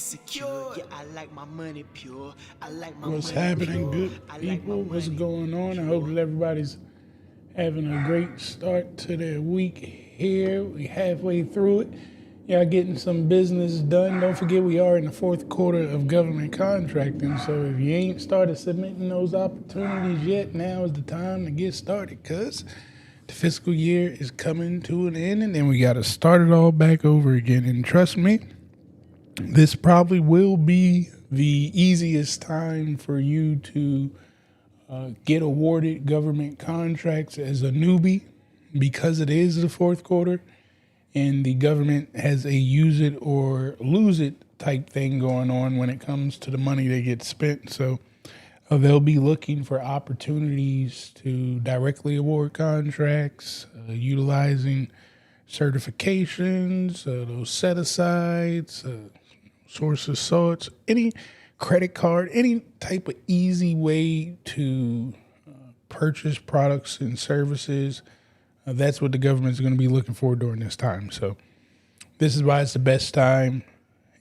secure. Yeah, I like my money pure. I like my What's money happening, pure. good I like my people? What's money going on? I hope pure. that everybody's having a great start to their week here. We halfway through it. Y'all getting some business done. Don't forget we are in the fourth quarter of government contracting. So if you ain't started submitting those opportunities yet, now is the time to get started because the fiscal year is coming to an end and then we got to start it all back over again. And trust me, this probably will be the easiest time for you to get awarded government contracts as a newbie because it is the fourth quarter and the government has a use it or lose it type thing going on when it comes to the money that gets spent. So they'll be looking for opportunities to directly award contracts, utilizing certifications, those set asides, source of sorts, any credit card, any type of easy way to purchase products and services. That's what the government's going to be looking for during this time. So this is why it's the best time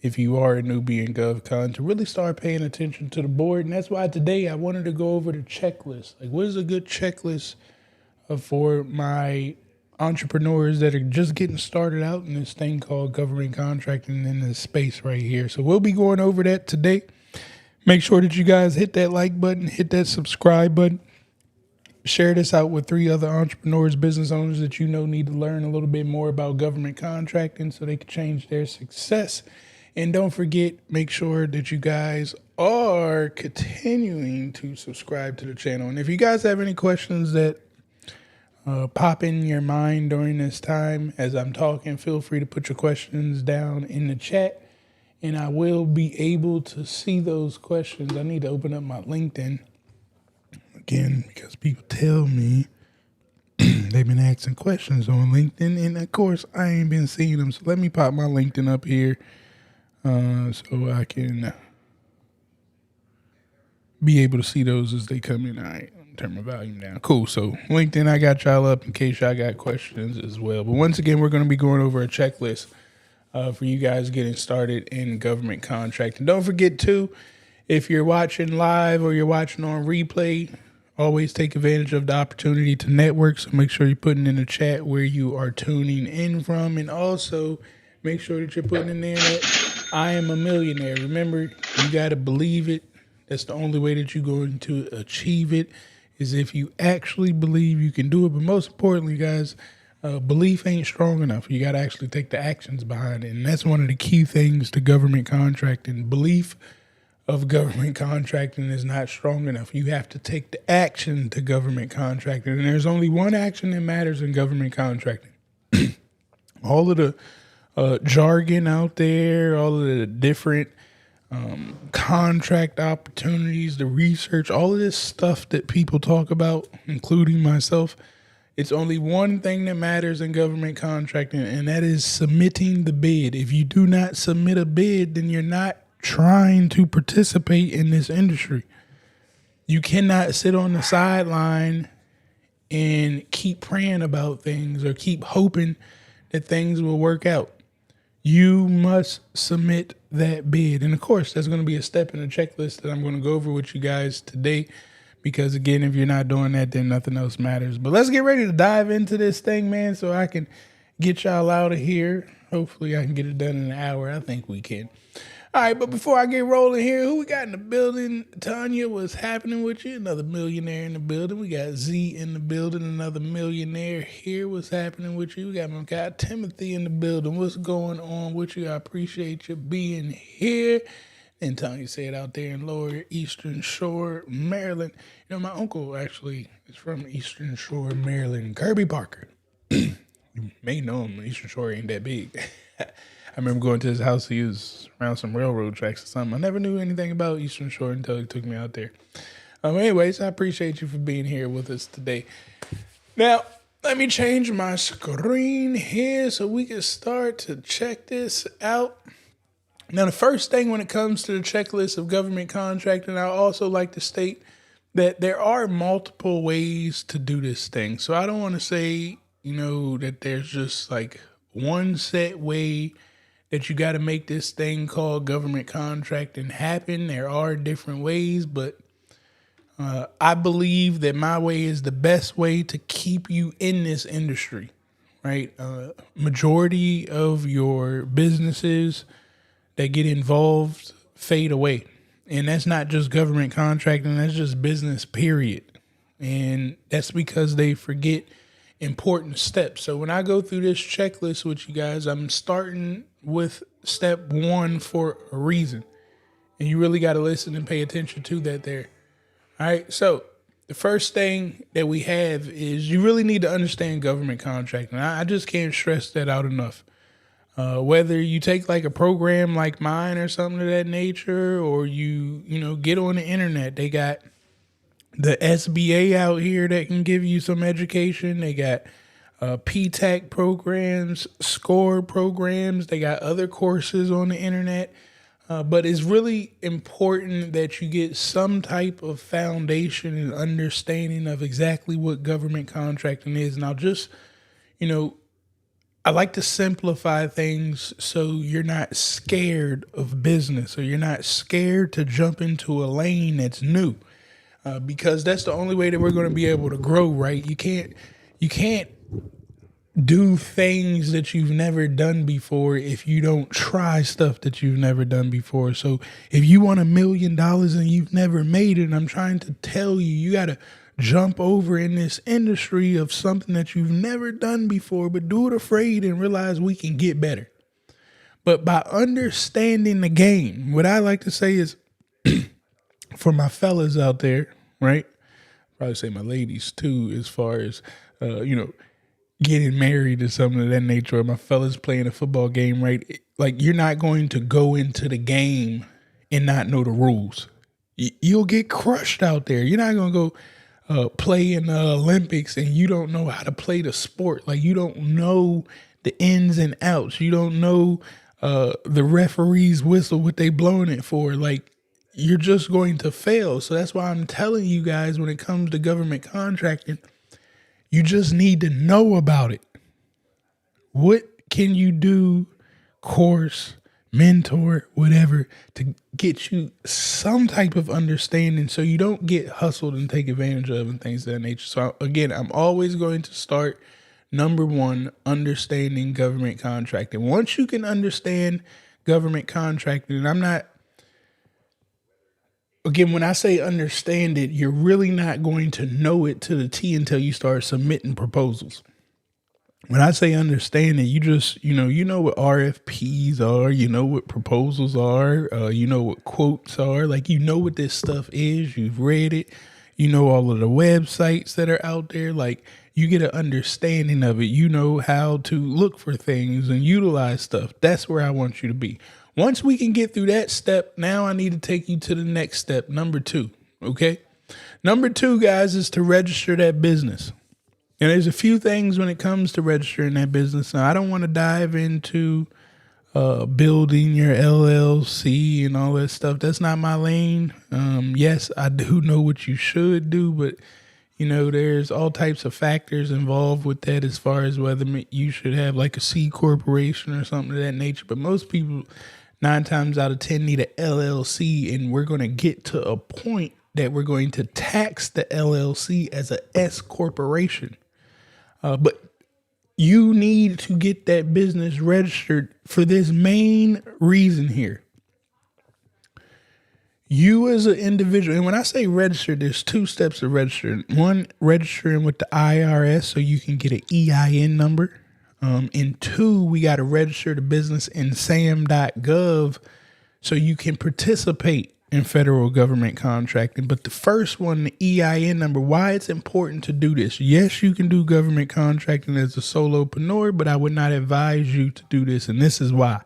if you are a newbie in GovCon to really start paying attention to the board. And that's why today I wanted to go over the checklist. Like, what is a good checklist for my entrepreneurs that are just getting started out in this thing called government contracting in this space right here. So we'll be going over that today. Make sure that you guys hit that like button, hit that subscribe button. Share this out with 3 other entrepreneurs, business owners that you know need to learn a little bit more about government contracting so they can change their success. And don't forget, make sure that you guys are continuing to subscribe to the channel. And if you guys have any questions that pop in your mind during this time as I'm talking, feel free to put your questions down in the chat and I will be able to see those questions. I need to open up my LinkedIn again because people tell me they've been asking questions on LinkedIn and of course I ain't been seeing them. So let me pop my LinkedIn up here so I can be able to see those as they come in. All right. Turn my volume down. Cool. So LinkedIn, I got y'all up in case y'all got questions as well. But once again, we're going to be going over a checklist for you guys getting started in government contracting. Don't forget too, if you're watching live or you're watching on replay, always take advantage of the opportunity to network. So make sure you're putting in the chat where you are tuning in from, and also make sure that you're putting in there that I am a millionaire. Remember, you got to believe it. That's the only way that you're going to achieve it, is if you actually believe you can do it. But most importantly, guys, belief ain't strong enough. You got to actually take the actions behind it. And that's one of the key things to government contracting. Belief of government contracting is not strong enough. You have to take the action to government contracting. And there's only one action that matters in government contracting. All of the jargon out there, all of the different contract opportunities, the research, all of this stuff that people talk about, including myself, it's only one thing that matters in government contracting, and that is submitting the bid. If you do not submit a bid, then you're not trying to participate in this industry. You cannot sit on the sideline and keep praying about things or keep hoping that things will work out. You must submit that bid. And of course, there's going to be a step in the checklist that I'm going to go over with you guys today. Because again, if you're not doing that, then nothing else matters. But let's get ready to dive into this thing, man, so I can get y'all out of here. Hopefully I can get it done in an hour. I think we can. All right, but before I get rolling here, who we got in the building? Tanya, what's happening with you? Another millionaire in the building. We got Z in the building, another millionaire here. What's happening with you? We got my guy Timothy in the building. What's going on with you? I appreciate you being here. And Tanya said out there in Lower Eastern Shore, Maryland. You know, my uncle actually is from Eastern Shore, Maryland. Kirby Parker. You may know him. Eastern Shore ain't that big. I remember going to his house. He was around some railroad tracks or something. I never knew anything about Eastern Shore until he took me out there. Anyways, I appreciate you for being here with us today. Now, let me change my screen here so we can start to check this out. Now, the first thing when it comes to the checklist of government contracting, I also like to state that there are multiple ways to do this thing. So I don't want to say, that there's just like one set way that you got to make this thing called government contracting happen. There are different ways, but I believe that my way is the best way to keep you in this industry, right? Majority of your businesses that get involved fade away. And that's not just government contracting, that's just business, period. And that's because they forget important steps. So when I go through this checklist with you guys, I'm starting with step 1 for a reason. And you really got to listen and pay attention to that there. All right. So the first thing that we have is you really need to understand government contracting. I just can't stress that out enough. Whether you take like a program like mine or something of that nature, or you get on the internet, they got the SBA out here that can give you some education. They got PTAC programs, SCORE programs. They got other courses on the internet. But it's really important that you get some type of foundation and understanding of exactly what government contracting is. Now, just, I like to simplify things so you're not scared of business, or you're not scared to jump into a lane that's new, because that's the only way that we're going to be able to grow, right? You can't do things that you've never done before if you don't try stuff that you've never done before. So if you want $1 million and you've never made it, I'm trying to tell you, you got to jump over in this industry of something that you've never done before, but do it afraid and realize we can get better. But by understanding the game, what I like to say is for my fellas out there, right? Probably say my ladies too, as far as, getting married or something of that nature, or my fellas playing a football game, right? Like, you're not going to go into the game and not know the rules. You'll get crushed out there. You're not going to go play in the Olympics and you don't know how to play the sport. Like, you don't know the ins and outs. You don't know the referee's whistle, what they blowing it for. Like, you're just going to fail. So that's why I'm telling you guys, when it comes to government contracting, you just need to know about it. What can you do, course, mentor, whatever, to get you some type of understanding so you don't get hustled and take advantage of and things of that nature. So again, I'm always going to start, number 1, understanding government contracting. Once you can understand government contracting, and I'm not, again, when I say understand it, you're really not going to know it to the T until you start submitting proposals. When I say understand it, you just, you know what RFPs are, you know what proposals are, you know what quotes are, like, you know what this stuff is, you've read it, you know all of the websites that are out there, like, you get an understanding of it, you know how to look for things and utilize stuff. That's where I want you to be. Once we can get through that step, now I need to take you to the next step, number 2, okay? Number 2, guys, is to register that business. And there's a few things when it comes to registering that business. Now, I don't want to dive into building your LLC and all that stuff. That's not my lane. Yes, I do know what you should do, but there's all types of factors involved with that, as far as whether you should have like a C corporation or something of that nature. But most people, 9 times out of 10, need an LLC, and we're going to get to a point that we're going to tax the LLC as a S corporation. But you need to get that business registered for this main reason here. You as an individual, and when I say register, there's 2 steps of registering. 1, registering with the IRS so you can get an EIN number. And 2, we got to register the business in sam.gov so you can participate in federal government contracting. But the first one, the EIN number, why it's important to do this. Yes, you can do government contracting as a solopreneur, but I would not advise you to do this. And this is why.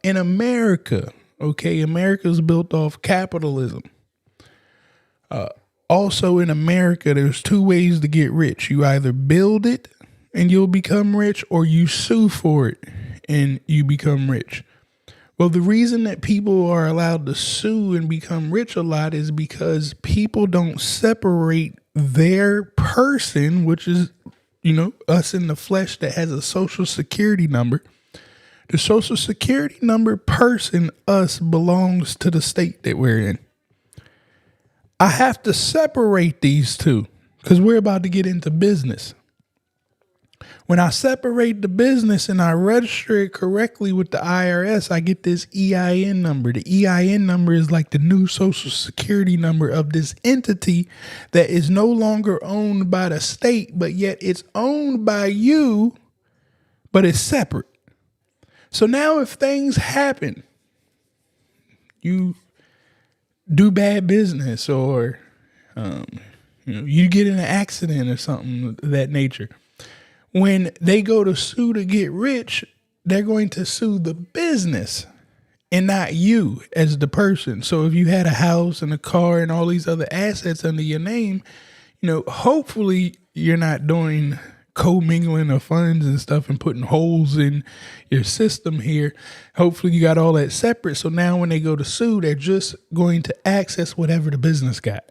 In America, okay, America's built off capitalism. Also in America, there's 2 ways to get rich. You either build it and you'll become rich, or you sue for it and you become rich. Well, the reason that people are allowed to sue and become rich a lot is because people don't separate their person, which is, us in the flesh that has a social security number, The social security number person, us, belongs to the state that we're in. I have to separate these two because we're about to get into business. When I separate the business and I register it correctly with the IRS, I get this EIN number. The EIN number is like the new social security number of this entity that is no longer owned by the state, but yet it's owned by you, but it's separate. So now if things happen, you do bad business or you get in an accident or something of that nature. When they go to sue to get rich, they're going to sue the business and not you as the person. So if you had a house and a car and all these other assets under your name, hopefully you're not doing co-mingling of funds and stuff and putting holes in your system here. Hopefully you got all that separate. So now when they go to sue, they're just going to access whatever the business got.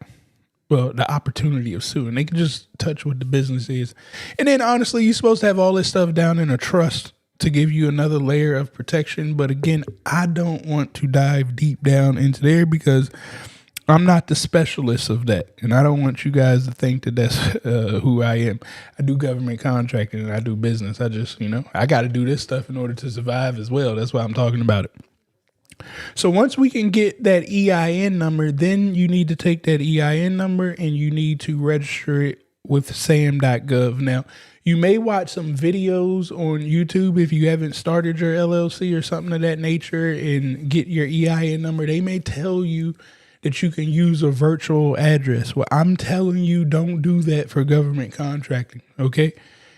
Well, the opportunity of suing. They can just touch what the business is. And then honestly, you're supposed to have all this stuff down in a trust to give you another layer of protection. But again, I don't want to dive deep down into there because I'm not the specialist of that. And I don't want you guys to think that that's who I am. I do government contracting and I do business. I just, I got to do this stuff in order to survive as well. That's why I'm talking about it. So once we can get that EIN number, then you need to take that EIN number and you need to register it with sam.gov. Now, you may watch some videos on YouTube if you haven't started your LLC or something of that nature and get your EIN number. They may tell you that you can use a virtual address. Well, I'm telling you, don't do that for government contracting, okay?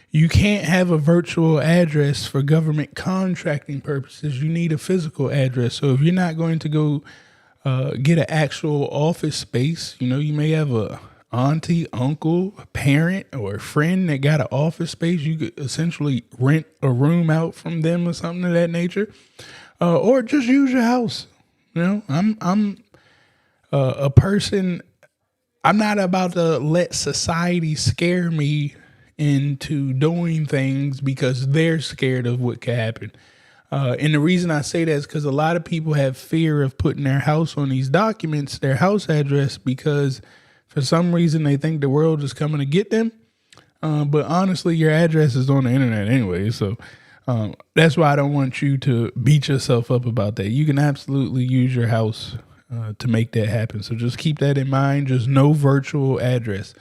You can't have a virtual address for government contracting purposes. You need a physical address. So if you're not going to go get an actual office space, you may have a auntie, uncle, a parent, or a friend that got an office space. You could essentially rent a room out from them or something of that nature, or just use your house. I'm a person. I'm not about to let society scare me into doing things because they're scared of what could happen. And the reason I say that is because a lot of people have fear of putting their house on these documents, their house address, because for some reason they think the world is coming to get them. But honestly, your address is on the internet anyway. So that's why I don't want you to beat yourself up about that. You can absolutely use your house to make that happen. So just keep that in mind. Just no virtual address.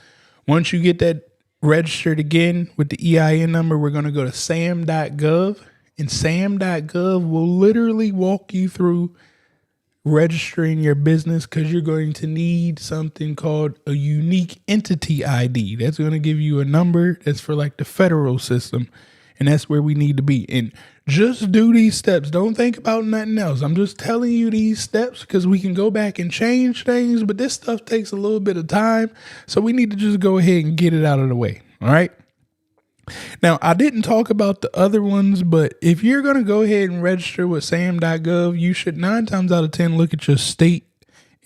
Once you get that registered again with the EIN number, we're going to go to sam.gov, and sam.gov will literally walk you through registering your business because you're going to need something called a unique entity ID. That's going to give you a number that's for like the federal system, and that's where we need to be. And just do these steps. Don't think about nothing else. I'm just telling you these steps because we can go back and change things, but this stuff takes a little bit of time. So we need to just go ahead and get it out of the way. All right. Now, I didn't talk about the other ones, but if you're going to go ahead and register with sam.gov, you should 9 times out of 10 look at your state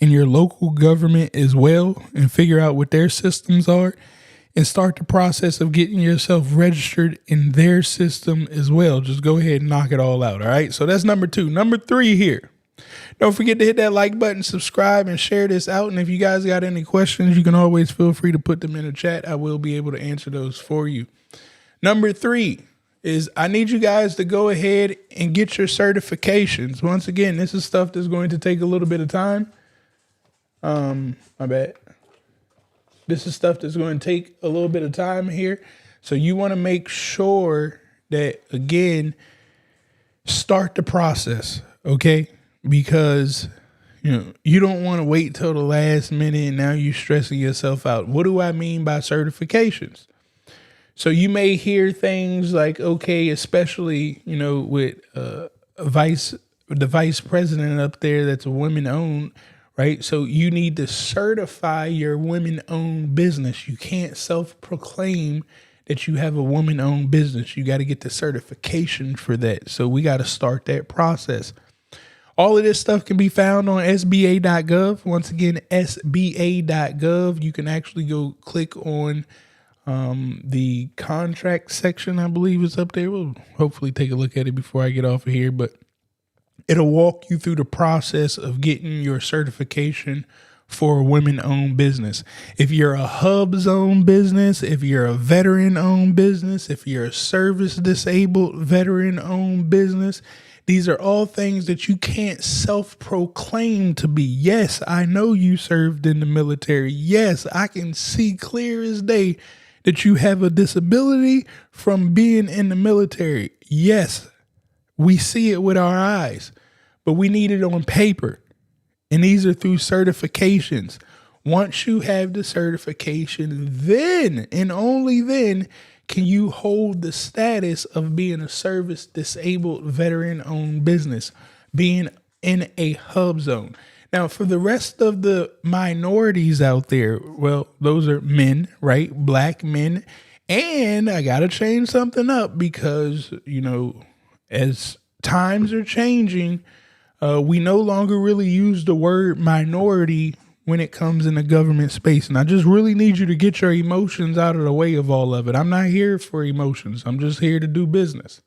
and your local government as well and figure out what their systems are and start the process of getting yourself registered in their system as well. Just go ahead and knock it all out. All right. So that's number 2. Number 3 here. Don't forget to hit that like button, subscribe, and share this out. And if you guys got any questions, you can always feel free to put them in the chat. I will be able to answer those for you. Number 3 is I need you guys to go ahead and get your certifications. Once again, this is stuff that's going to take a little bit of time. My bad. This is stuff that's going to take a little bit of time here. So you want to make sure that, again, start the process, okay? Because, you don't want to wait till the last minute and now you're stressing yourself out. What do I mean by certifications? So you may hear things like, okay, especially, with the vice president up there that's a women-owned, right? So you need to certify your women-owned business. You can't self-proclaim that you have a woman-owned business. You got to get the certification for that. So we got to start that process. All of this stuff can be found on SBA.gov. Once again, SBA.gov. You can actually go click on The contract section, I believe, is up there. We'll hopefully take a look at it before I get off of here, but it'll walk you through the process of getting your certification for a women-owned business. If you're a hubs-owned business, if you're a veteran-owned business, if you're a service-disabled veteran-owned business, these are all things that you can't self-proclaim to be. Yes, I know you served in the military. Yes, I can see clear as day that you have a disability from being in the military. Yes, we see it with our eyes, but we need it on paper. And these are through certifications. Once you have the certification, then and only then can you hold the status of being a service disabled veteran owned business, being in a hub zone. Now, for the rest of the minorities out there, well, those are men, right? Black men. And I got to change something up because, as times are changing, we no longer really use the word minority when it comes in the government space. And I just really need you to get your emotions out of the way of all of it. I'm not here for emotions. I'm just here to do business.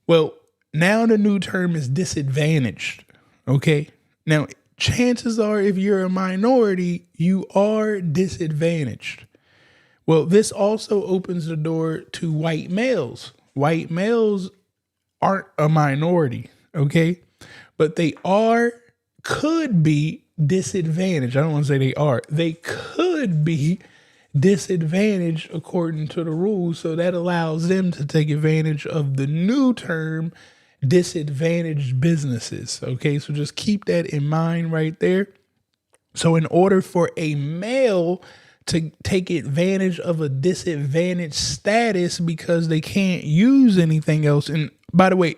Well, now the new term is disadvantaged. Okay. Now, chances are if you're a minority, you are disadvantaged. Well, this also opens the door to white males. White males aren't a minority, okay? But they could be disadvantaged. I don't want to say they are. They could be disadvantaged according to the rules. So that allows them to take advantage of the new term, disadvantaged businesses. Okay, so just keep that in mind right there. So in order for a male to take advantage of a disadvantaged status because they can't use anything else. And by the way,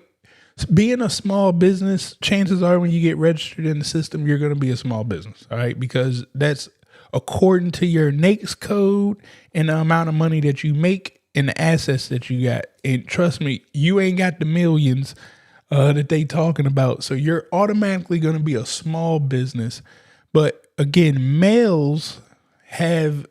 being a small business, chances are when you get registered in the system, you're going to be a small business. All right. Because that's according to your NAICS code and the amount of money that you make and the assets that you got. And trust me, you ain't got the millions that they talking about. So you're automatically going to be a small business. But again, males have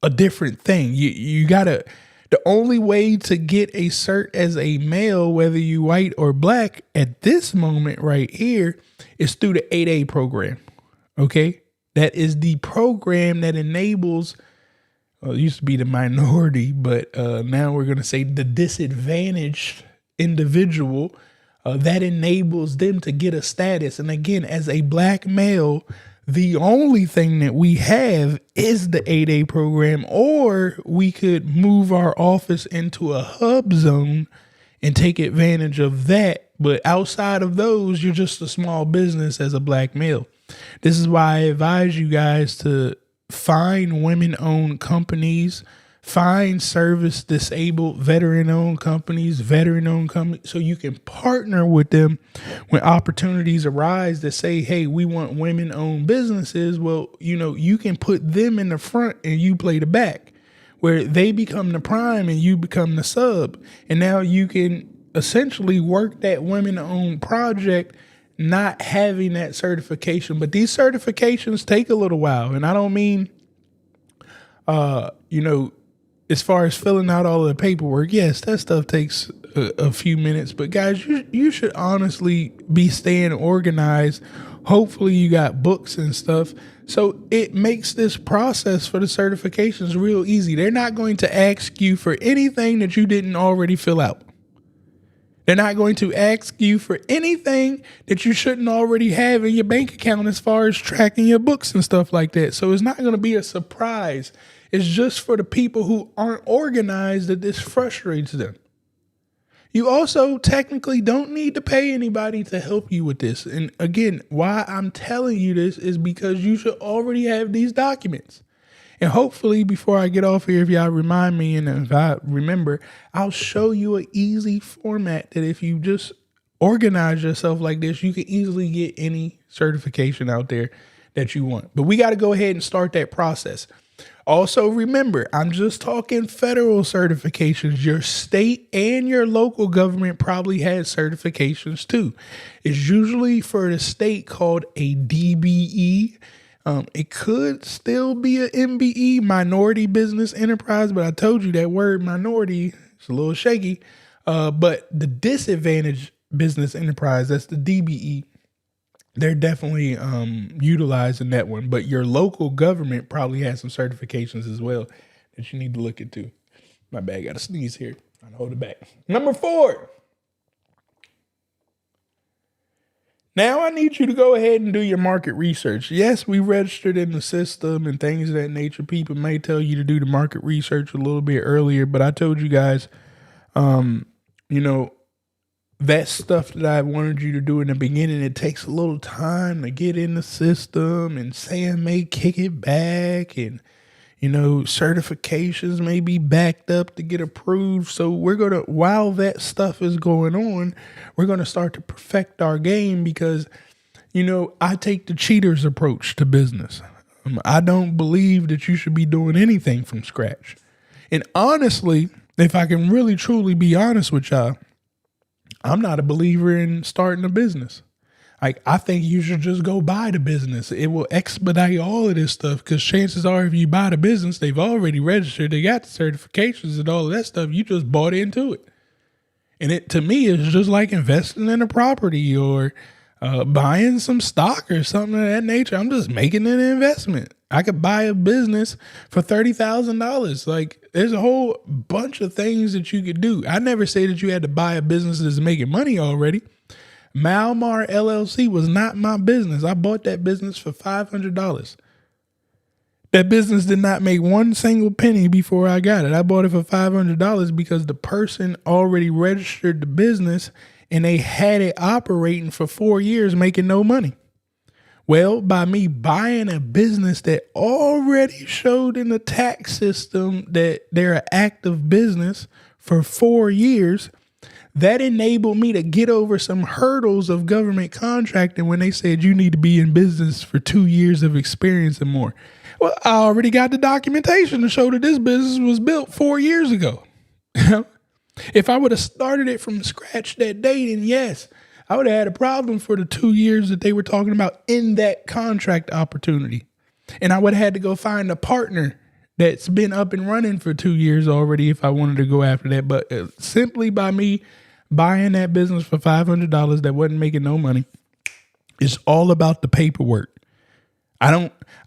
a different thing. You gotta, the only way to get a cert as a male, whether you white or black at this moment right here, is through the 8A program. Okay. That is the program that enables, it used to be the minority, but now we're going to say the disadvantaged individual that enables them to get a status. And again, as a black male, the only thing that we have is the 8A program, or we could move our office into a hub zone and take advantage of that. But outside of those, you're just a small business as a black male. This is why I advise you guys to find women-owned companies, find service disabled veteran-owned companies, so you can partner with them when opportunities arise that say, hey, we want women-owned businesses. Well, you can put them in the front and you play the back, where they become the prime and you become the sub. And now you can essentially work that women-owned project not having that certification. But these certifications take a little while. And I don't mean, as far as filling out all of the paperwork, yes, that stuff takes a few minutes. But guys, you should honestly be staying organized. Hopefully you got books and stuff. So it makes this process for the certifications real easy. They're not going to ask you for anything that you didn't already fill out. They're not going to ask you for anything that you shouldn't already have in your bank account as far as tracking your books and stuff like that. So it's not going to be a surprise. It's just for the people who aren't organized that this frustrates them. You also technically don't need to pay anybody to help you with this. And again, why I'm telling you this is because you should already have these documents. And hopefully before I get off here, if y'all remind me and if I remember, I'll show you an easy format that if you just organize yourself like this, you can easily get any certification out there that you want. But we got to go ahead and start that process. Also, remember, I'm just talking federal certifications. Your state and your local government probably has certifications too. It's usually for the state called a DBE. It could still be a MBE, minority business enterprise, but I told you that word minority is a little shaky. But the disadvantaged business enterprise, that's the DBE, they're definitely utilizing that one. But your local government probably has some certifications as well that you need to look into. My bad, got to sneeze here. I'll hold it back. Number 4. Now I need you to go ahead and do your market research. Yes, we registered in the system and things of that nature. People may tell you to do the market research a little bit earlier, but I told you guys, that stuff that I wanted you to do in the beginning, it takes a little time to get in the system, and Sam may kick it back, and certifications may be backed up to get approved. So while that stuff is going on, we're going to start to perfect our game because, I take the cheater's approach to business. I don't believe that you should be doing anything from scratch. And honestly, if I can really truly be honest with y'all, I'm not a believer in starting a business. I think you should just go buy the business. It will expedite all of this stuff because chances are if you buy the business, they've already registered. They got the certifications and all of that stuff. You just bought into it. And it, to me, is just like investing in a property or buying some stock or something of that nature. I'm just making an investment. I could buy a business for $30,000. Like, there's a whole bunch of things that you could do. I never say that you had to buy a business that's making money already. Malmar LLC was not my business. I bought that business for $500. That business did not make one single penny before I got it. I bought it for $500 because the person already registered the business and they had it operating for 4 years making no money. Well, by me buying a business that already showed in the tax system that they're an active business for 4 years, that enabled me to get over some hurdles of government contracting when they said you need to be in business for 2 years of experience and more. Well, I already got the documentation to show that this business was built 4 years ago. If I would have started it from scratch that day, then yes, I would have had a problem for the 2 years that they were talking about in that contract opportunity. And I would have had to go find a partner that's been up and running for 2 years already if I wanted to go after that. But simply by me buying that business for $500 that wasn't making no money, it's all about the paperwork.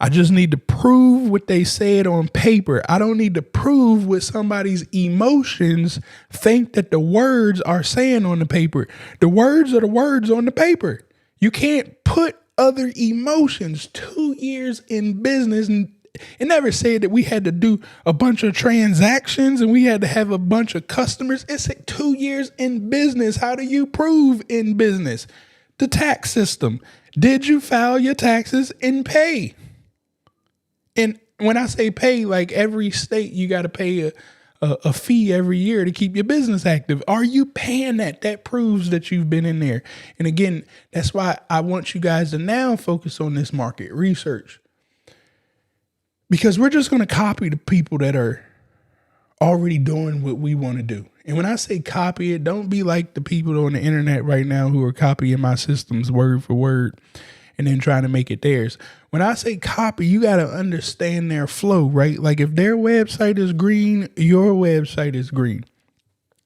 I just need to prove what they said on paper. I don't need to prove what somebody's emotions think that the words are saying on the paper. The words are the words on the paper. You can't put other emotions. 2 years in business, and it never said that we had to do a bunch of transactions and we had to have a bunch of customers. It said 2 years in business. How do you prove in business? The tax system. Did you file your taxes and pay? And when I say pay, like every state, you got to pay a fee every year to keep your business active. Are you paying that? That proves that you've been in there. And again, that's why I want you guys to now focus on this market research. Because we're just going to copy the people that are already doing what we want to do. And when I say copy it, don't be like the people on the internet right now who are copying my systems word for word and then trying to make it theirs. When I say copy, you got to understand their flow, right? Like if their website is green, your website is green.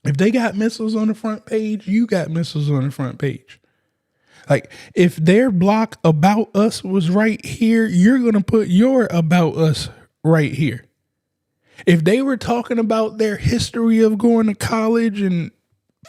If they got missiles on the front page, you got missiles on the front page. Like if their block about us was right here, you're going to put your about us right here. If they were talking about their history of going to college and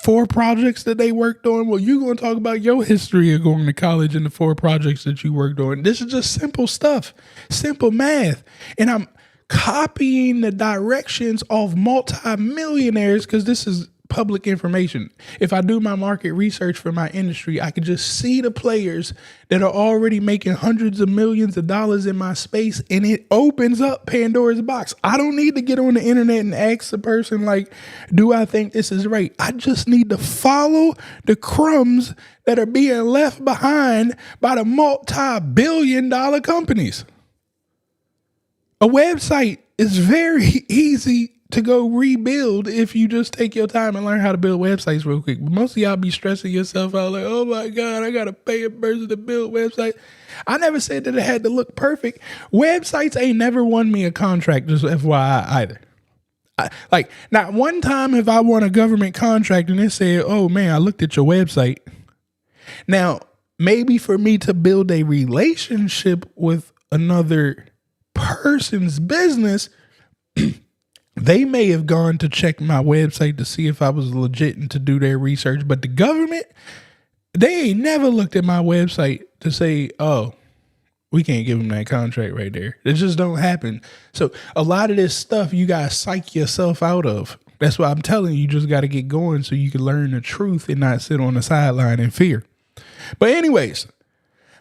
4 projects that they worked on, well, you're going to talk about your history of going to college and the 4 projects that you worked on. This is just simple stuff, simple math. And I'm copying the directions of multimillionaires because this is public information. If I do my market research for my industry, I could just see the players that are already making hundreds of millions of dollars in my space, and it opens up Pandora's box. I don't need to get on the internet and ask the person like, do I think this is right? I just need to follow the crumbs that are being left behind by the multi-billion-dollar companies. A website is very easy to go rebuild if you just take your time and learn how to build websites real quick. But most of y'all be stressing yourself out like, oh my God, I got to pay a person to build websites. I never said that it had to look perfect. Websites ain't never won me a contract, just FYI either. Like, not one time have I won a government contract and they said, oh man, I looked at your website. Now, maybe for me to build a relationship with another person's business, they may have gone to check my website to see if I was legit and to do their research. But the government, they ain't never looked at my website to say, oh, we can't give them that contract right there. It just don't happen. So a lot of this stuff you got to psych yourself out of. That's why I'm telling you, you just got to get going so you can learn the truth and not sit on the sideline in fear. But anyways,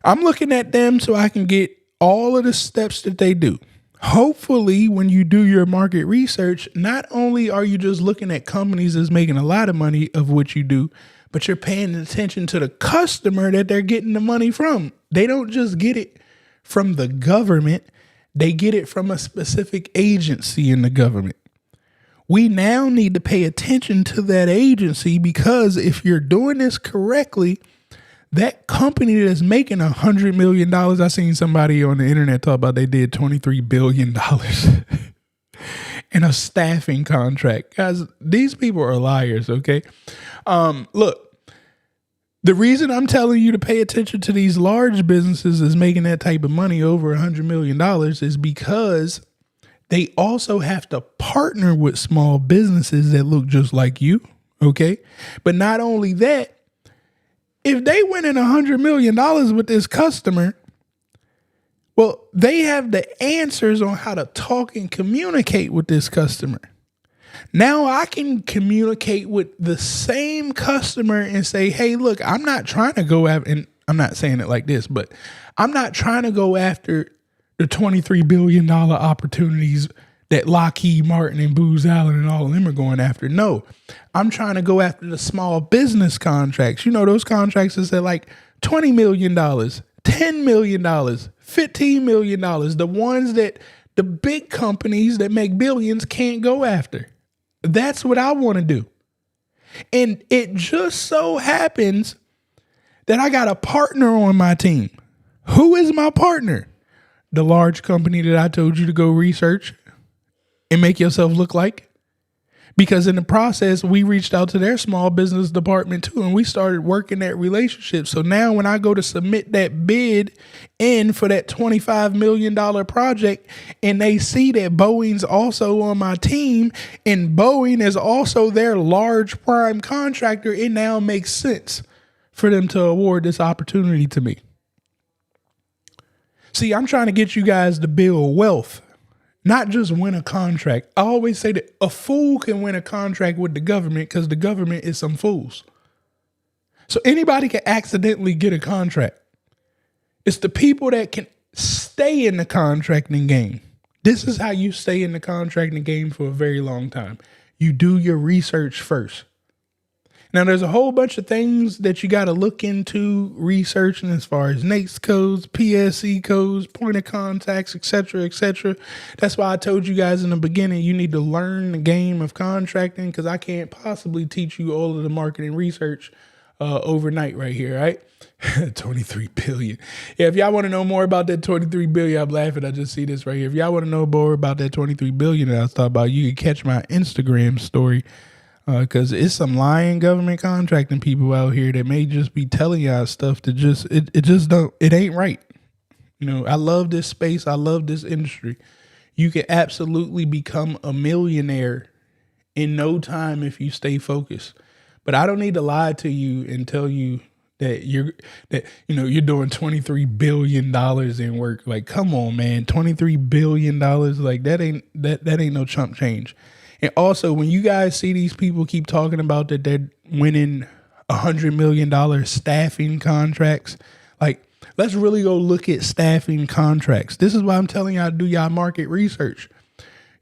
I'm looking at them so I can get all of the steps that they do. Hopefully, when you do your market research, not only are you just looking at companies that's making a lot of money of what you do, but you're paying attention to the customer that they're getting the money from. They don't just get it from the government. They get it from a specific agency in the government. We now need to pay attention to that agency, because if you're doing this correctly, that company that's making $100 million, I seen somebody on the internet talk about they did $23 billion in a staffing contract. Guys, these people are liars, okay? Look, the reason I'm telling you to pay attention to these large businesses that's making that type of money, over $100 million, is because they also have to partner with small businesses that look just like you, okay? But not only that, if they win in $100 million with this customer, well, they have the answers on how to talk and communicate with this customer. Now I can communicate with the same customer and say, hey, look, I'm not trying to go after, and I'm not saying it like this, but I'm not trying to go after the $23 billion opportunities that Lockheed Martin and Booz Allen and all of them are going after. No, I'm trying to go after the small business contracts. You know, those contracts that say like $20 million, $10 million, $15 million, the ones that the big companies that make billions can't go after. That's what I want to do. And it just so happens that I got a partner on my team. Who is my partner? The large company that I told you to go research and make yourself look like. Because in the process, we reached out to their small business department too, and we started working that relationship. So now when I go to submit that bid in for that $25 million project, and they see that Boeing's also on my team and Boeing is also their large prime contractor, it now makes sense for them to award this opportunity to me. See, I'm trying to get you guys to build wealth, not just win a contract. I always say that a fool can win a contract with the government because the government is some fools. So anybody can accidentally get a contract. It's the people that can stay in the contracting game. This is how you stay in the contracting game for a very long time. You do your research first. Now, there's a whole bunch of things that you got to look into researching as far as NAICS codes, PSC codes, point of contacts, et cetera, et cetera. That's why I told you guys in the beginning, you need to learn the game of contracting, because I can't possibly teach you all of the marketing research overnight right here, right? 23 billion. Yeah, if y'all want to know more about that 23 billion, I'm laughing. I just see this right here. If y'all want to know more about that 23 billion that I was talking about, you can catch my Instagram story. Because it's some lying government contracting people out here that may just be telling y'all stuff that it ain't right. You know, I love this space. I love this industry. You can absolutely become a millionaire in no time if you stay focused. But I don't need to lie to you and tell you that you're doing $23 billion in work. Like, come on, man, $23 billion. Like that ain't no chump change. And also, when you guys see these people keep talking about that they're winning $100 million staffing contracts, like, let's really go look at staffing contracts. This is why I'm telling y'all to do y'all market research.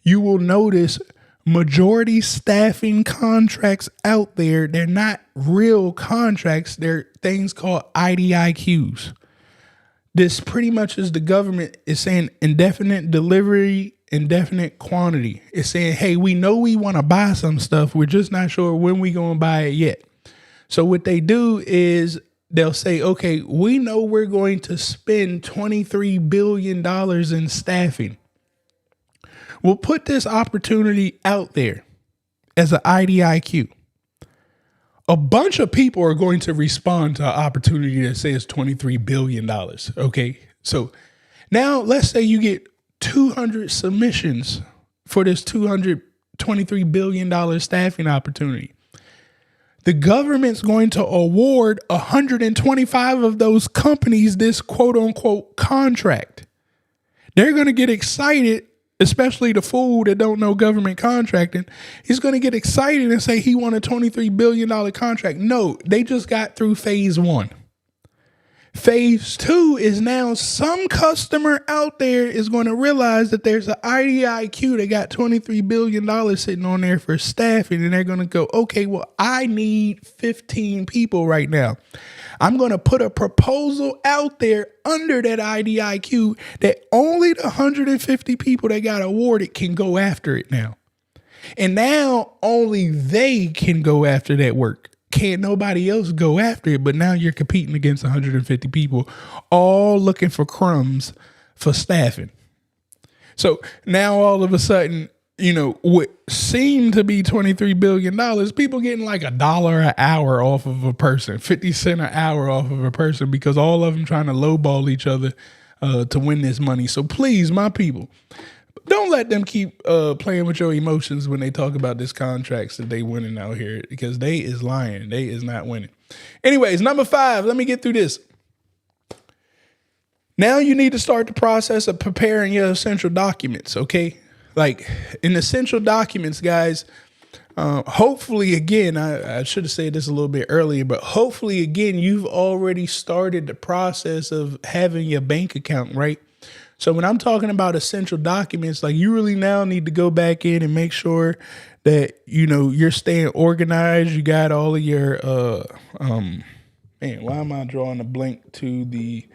You will notice majority staffing contracts out there, they're not real contracts. They're things called IDIQs. This pretty much is the government is saying indefinite delivery indefinite quantity. It's saying, hey, we know we want to buy some stuff. We're just not sure when we going to buy it yet. So what they do is they'll say, okay, we know we're going to spend $23 billion in staffing. We'll put this opportunity out there as an IDIQ. A bunch of people are going to respond to an opportunity that says $23 billion. Okay. So now let's say you get 200 submissions for this $223 billion staffing opportunity. The government's going to award 125 of those companies this quote unquote contract. They're going to get excited, especially the fool that don't know government contracting. He's going to get excited and say he won a $23 billion contract. No, they just got through phase 1. Phase 2 is now some customer out there is going to realize that there's an IDIQ that got $23 billion sitting on there for staffing. And they're going to go, okay, well, I need 15 people right now. I'm going to put a proposal out there under that IDIQ that only the 150 people that got awarded can go after it now. And now only they can go after that work. Can't nobody else go after it, but now you're competing against 150 people, all looking for crumbs for staffing. So now all of a sudden, you know, what seemed to be $23 billion, people getting like $1 an hour off of a person, 50 cents an hour off of a person, because all of them trying to lowball each other to win this money. So please, my people, don't let them keep playing with your emotions when they talk about this contracts that they winning out here, because they is lying. They is not winning. Anyways, number 5, let me get through this. Now you need to start the process of preparing your essential documents, okay? Like in essential documents, guys, hopefully, again, I should have said this a little bit earlier, but hopefully, again, you've already started the process of having your bank account, right? So when I'm talking about essential documents, like you really now need to go back in and make sure that, you know, you're staying organized. You got all of your, why am I drawing a blank to the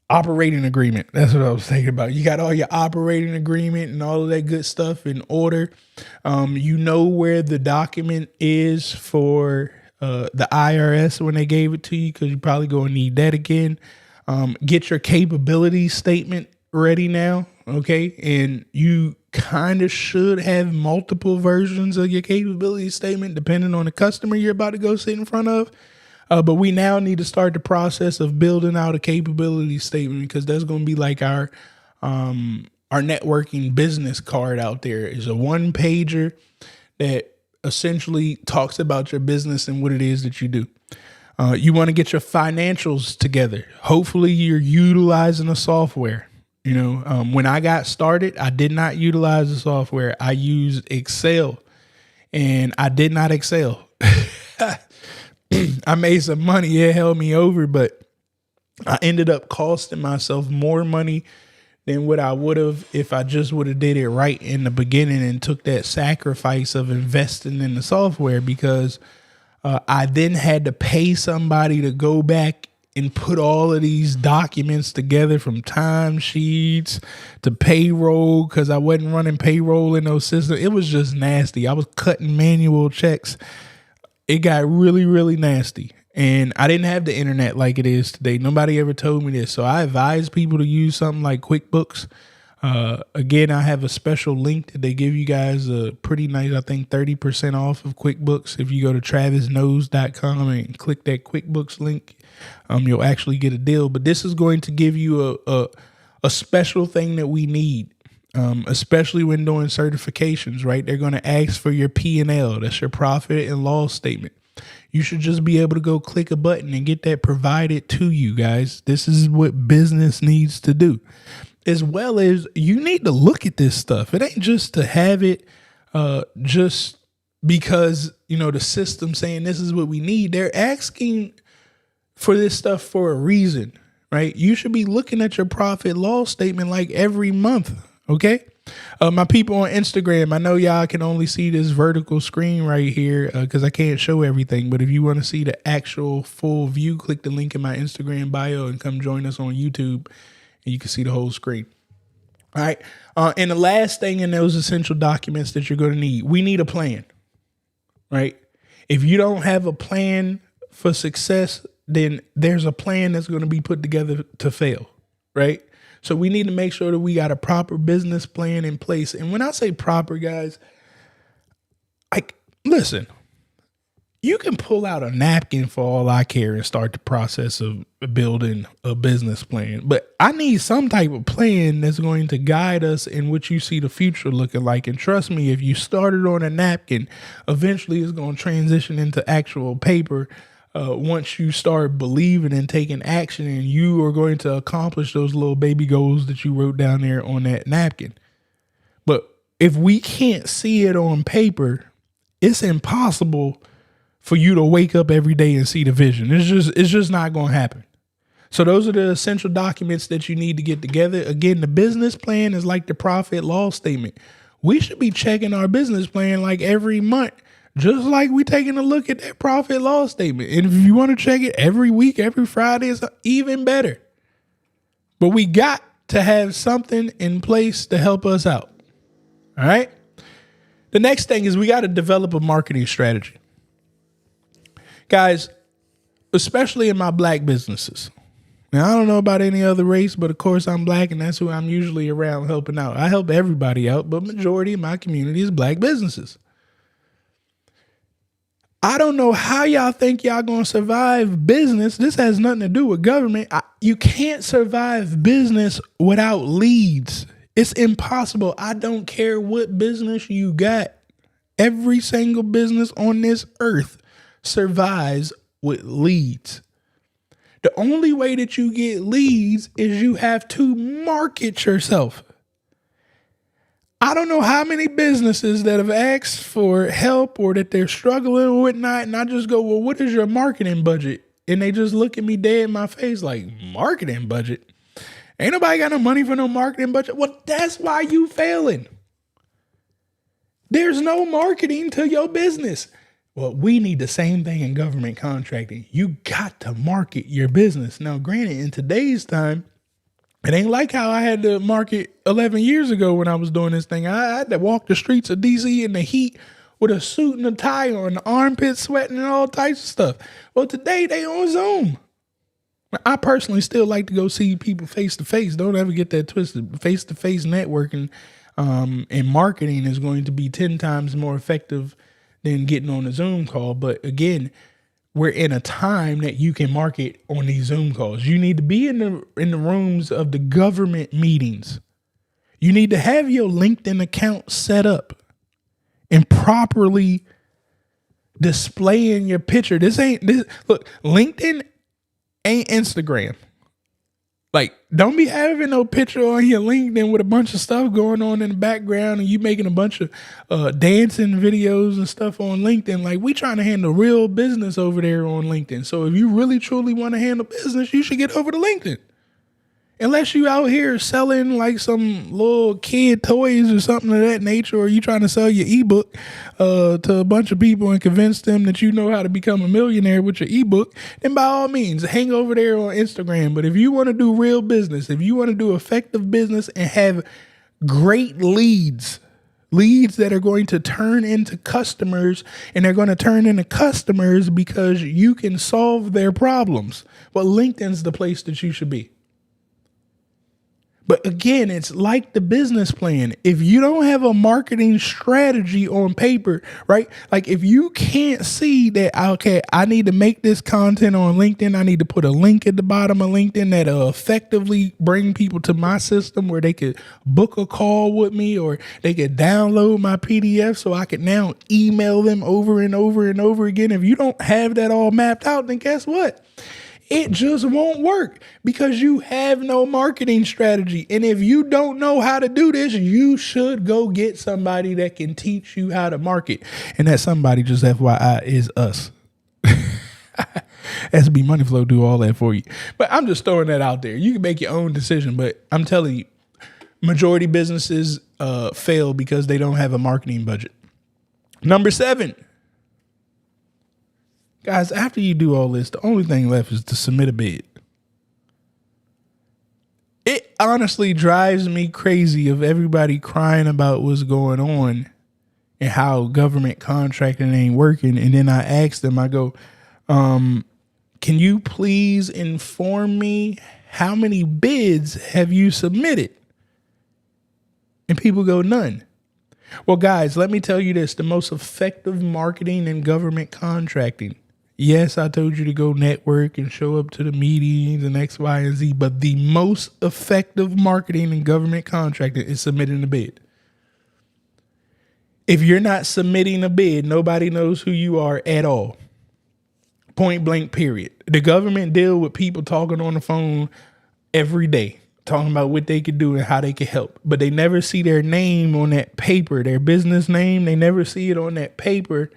operating agreement? That's what I was thinking about. You got all your operating agreement and all of that good stuff in order. You know where the document is for the IRS when they gave it to you, because you're probably going to need that again. Get your capability statement ready now, okay? And you kind of should have multiple versions of your capability statement depending on the customer you're about to go sit in front of. But we now need to start the process of building out a capability statement, because that's going to be like our networking business card out there. Is a 1-pager that essentially talks about your business and what it is that you do. You want to get your financials together. Hopefully you're utilizing a software. You know, when I got started, I did not utilize the software. I used Excel, and I did not excel. I made some money. It held me over, but I ended up costing myself more money than what I would have if I just would have did it right in the beginning and took that sacrifice of investing in the software, because I then had to pay somebody to go back and put all of these documents together, from time sheets to payroll, because I wasn't running payroll in those systems. It was just nasty. I was cutting manual checks. It got really, really nasty. And I didn't have the internet like it is today. Nobody ever told me this. So I advise people to use something like QuickBooks. Again, I have a special link that they give you guys a pretty nice, I think 30% off of QuickBooks. If you go to travisknows.com and click that QuickBooks link, you'll actually get a deal. But this is going to give you a special thing that we need, especially when doing certifications, right? They're going to ask for your P&L. That's your profit and loss statement. You should just be able to go click a button and get that provided to you, guys. This is what business needs to do. As well as you need to look at this stuff. It ain't just to have it just because, you know, the system saying this is what we need. They're asking for this stuff for a reason, right? You should be looking at your profit loss statement like every month, okay? My people on Instagram, I know y'all can only see this vertical screen right here because I can't show everything. But if you want to see the actual full view, click the link in my Instagram bio and come join us on YouTube. And you can see the whole screen. All right. And the last thing in those essential documents that you're going to need, we need a plan, right? If you don't have a plan for success, then there's a plan that's going to be put together to fail, right? So we need to make sure that we got a proper business plan in place. And when I say proper, guys, like, listen, you can pull out a napkin for all I care and start the process of building a business plan. But I need some type of plan that's going to guide us in what you see the future looking like. And trust me, if you started on a napkin, eventually it's going to transition into actual paper once you start believing and taking action, and you are going to accomplish those little baby goals that you wrote down there on that napkin. But if we can't see it on paper, it's impossible for you to wake up every day and see the vision. It's just not going to happen. So those are the essential documents that you need to get together. Again, the business plan is like the profit loss statement. We should be checking our business plan like every month, just like we taking a look at that profit loss statement. And if you want to check it every week, every Friday, it's even better. But we got to have something in place to help us out. All right. The next thing is we got to develop a marketing strategy. Guys, especially in my black businesses. Now, I don't know about any other race, but of course I'm black, and that's who I'm usually around helping out. I help everybody out, but majority of my community is black businesses. I don't know how y'all think y'all going to survive business. This has nothing to do with government. You can't survive business without leads. It's impossible. I don't care what business you got. Every single business on this earth survives with leads. The only way that you get leads is you have to market yourself. I don't know how many businesses that have asked for help or that they're struggling or whatnot, and I just go, well, what is your marketing budget? And they just look at me dead in my face like, marketing budget? Ain't nobody got no money for no marketing budget. Well, that's why you failing. There's no marketing to your business. Well, we need the same thing in government contracting. You got to market your business. Now, granted, in today's time, it ain't like how I had to market 11 years ago when I was doing this thing. I had to walk the streets of DC in the heat with a suit and a tie on, the armpit sweating and all types of stuff. Well, today they on Zoom. I personally still like to go see people face to face. Don't ever get that twisted. Face to face networking and marketing is going to be 10 times more effective than getting on a Zoom call. But again, we're in a time that you can market on these Zoom calls. You need to be in the rooms of the government meetings. You need to have your LinkedIn account set up and properly displaying your picture. Look, LinkedIn ain't Instagram. Like, don't be having no picture on your LinkedIn with a bunch of stuff going on in the background and you making a bunch of dancing videos and stuff on LinkedIn. Like, we trying to handle real business over there on LinkedIn. So if you really truly want to handle business, you should get over to LinkedIn. Unless you out here selling like some little kid toys or something of that nature, or you trying to sell your ebook to a bunch of people and convince them that you know how to become a millionaire with your ebook, then by all means, hang over there on Instagram. But if you want to do real business, if you want to do effective business and have great leads that are going to turn into customers, and they're going to turn into customers because you can solve their problems, well, LinkedIn's the place that you should be. But again, it's like the business plan. If you don't have a marketing strategy on paper, right? Like if you can't see that, okay, I need to make this content on LinkedIn. I need to put a link at the bottom of LinkedIn that'll effectively bring people to my system where they could book a call with me, or they could download my PDF so I could now email them over and over and over again. If you don't have that all mapped out, then guess what? It just won't work because you have no marketing strategy. And if you don't know how to do this, you should go get somebody that can teach you how to market. And that somebody, just FYI, is us. SB Money Flow do all that for you. But I'm just throwing that out there. You can make your own decision, but I'm telling you, majority businesses fail because they don't have a marketing budget. Number 7. Guys, after you do all this, the only thing left is to submit a bid. honestly drives me crazy of everybody crying about what's going on and how government contracting ain't working. And then I ask them, I go, can you please inform me how many bids have you submitted? And people go, none. Well, guys, let me tell you this, the most effective marketing in government contracting. Yes, I told you to go network and show up to the meetings and X, Y, and Z, but the most effective marketing in government contracting is submitting a bid. If you're not submitting a bid, nobody knows who you are at all. Point blank, period. The government deal with people talking on the phone every day, talking about what they could do and how they could help. But they never see their name on that paper, their business name. They never see it on that paper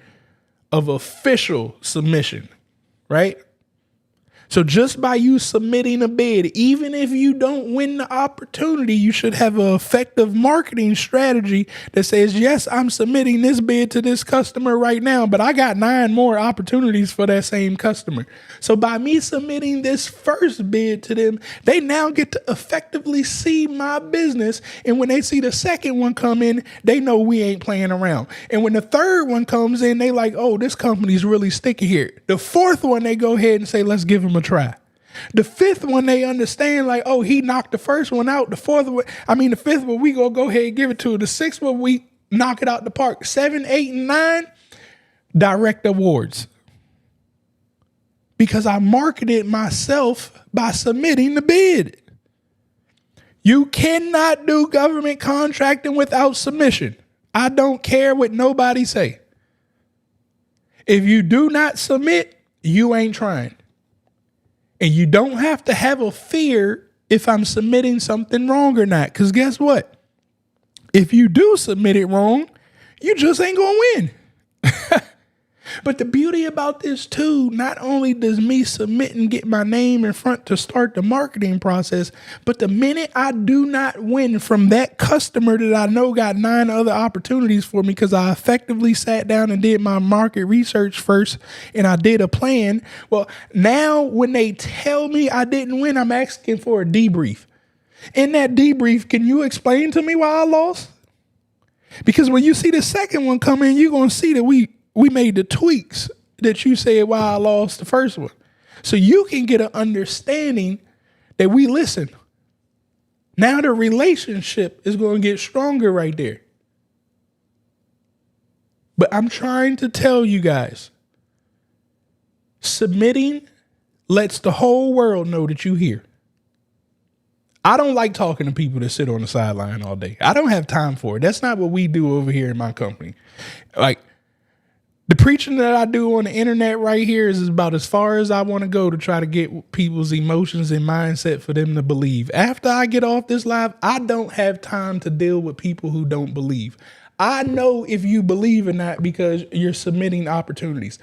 of official submission, right? So just by you submitting a bid, even if you don't win the opportunity, you should have an effective marketing strategy that says, yes, I'm submitting this bid to this customer right now, but I got 9 more opportunities for that same customer. So by me submitting this first bid to them, they now get to effectively see my business. And when they see the second one come in, they know we ain't playing around. And when the third one comes in, they like, oh, this company's really sticky here. The fourth one, they go ahead and say, let's give them a try. The fifth one, they understand like, oh, he knocked the first one out. The fifth one, we go ahead and give it to her. The sixth one, we knock it out the park. 7, 8, and 9, direct awards. Because I marketed myself by submitting the bid. You cannot do government contracting without submission. I don't care what nobody say. If you do not submit, you ain't trying. And you don't have to have a fear if I'm submitting something wrong or not. Because guess what? If you do submit it wrong, you just ain't going to win. But the beauty about this too, not only does me submitting get my name in front to start the marketing process, but the minute I do not win from that customer that I know got 9 other opportunities for me because I effectively sat down and did my market research first and I did a plan. Well, now when they tell me I didn't win, I'm asking for a debrief. In that debrief, can you explain to me why I lost? Because when you see the second one come in, you're going to see that we made the tweaks that you said why I lost the first one. So you can get an understanding that we listen. Now the relationship is going to get stronger right there. But I'm trying to tell you guys, submitting lets the whole world know that you here. I don't like talking to people that sit on the sideline all day. I don't have time for it. That's not what we do over here in my company. Like, the preaching that I do on the internet right here is about as far as I want to go to try to get people's emotions and mindset for them to believe. After I get off this live, I don't have time to deal with people who don't believe. I know if you believe or not because you're submitting opportunities.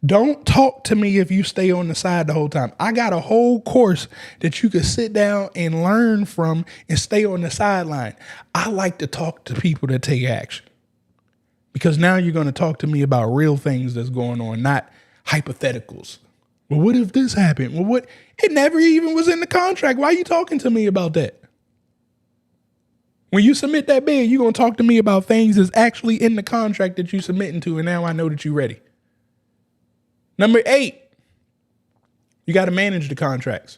Don't talk to me if you stay on the side the whole time. I got a whole course that you can sit down and learn from and stay on the sideline. I like to talk to people that take action. Because now you're going to talk to me about real things that's going on, not hypotheticals. Well, what if this happened? Well, what? It never even was in the contract. Why are you talking to me about that? When you submit that bid, you're going to talk to me about things that's actually in the contract that you're submitting to, and now I know that you're ready. Number 8, you got to manage the contracts.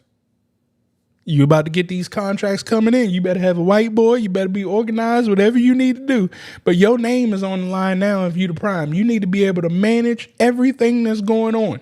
You about to get these contracts coming in. You better have a whiteboard. You better be organized, whatever you need to do. But your name is on the line now if you the prime. You need to be able to manage everything that's going on.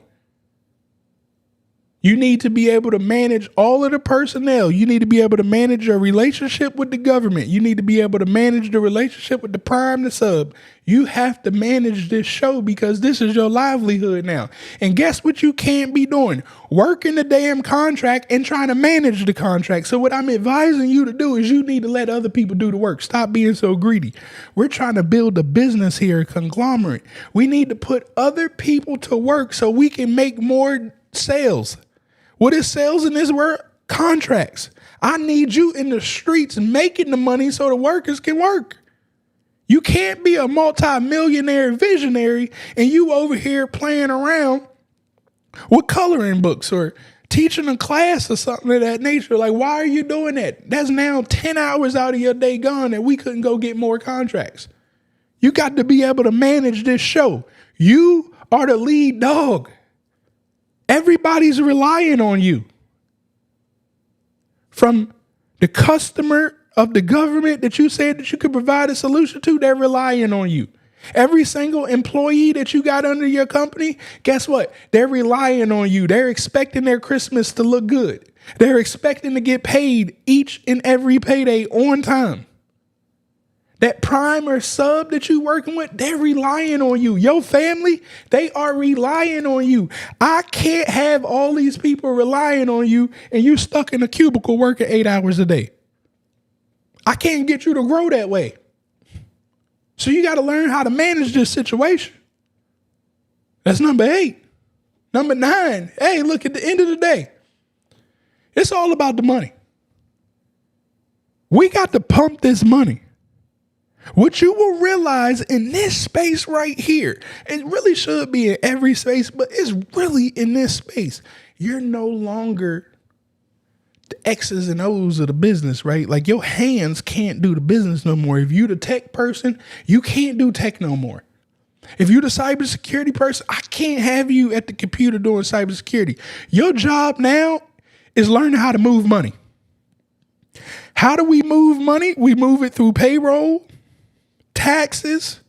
You need to be able to manage all of the personnel. You need to be able to manage your relationship with the government. You need to be able to manage the relationship with the prime, the sub. You have to manage this show because this is your livelihood now. And guess what you can't be doing? Working the damn contract and trying to manage the contract. So what I'm advising you to do is you need to let other people do the work. Stop being so greedy. We're trying to build a business here, a conglomerate. We need to put other people to work so we can make more sales. What is sales in this word? Contracts. I need you in the streets making the money so the workers can work. You can't be a multi-millionaire visionary and you over here playing around with coloring books or teaching a class or something of that nature. Like, why are you doing that? That's now 10 hours out of your day gone and we couldn't go get more contracts. You got to be able to manage this show. You are the lead dog. Everybody's relying on you. From the customer of the government that you said that you could provide a solution to, they're relying on you. Every single employee that you got under your company, guess what? They're relying on you. They're expecting their Christmas to look good. They're expecting to get paid each and every payday on time. That prime or sub that you working with, they're relying on you. Your family, they are relying on you. I can't have all these people relying on you and you stuck in a cubicle working 8 hours a day. I can't get you to grow that way. So you got to learn how to manage this situation. That's number 8. Number 9, hey, look, at the end of the day, it's all about the money. We got to pump this money. What you will realize in this space right here, it really should be in every space, but it's really in this space. You're no longer the X's and O's of the business, right? Like your hands can't do the business no more. If you the tech person, you can't do tech no more. If you the cybersecurity person, I can't have you at the computer doing cybersecurity. Your job now is learning how to move money. How do we move money? We move it through payroll, taxes,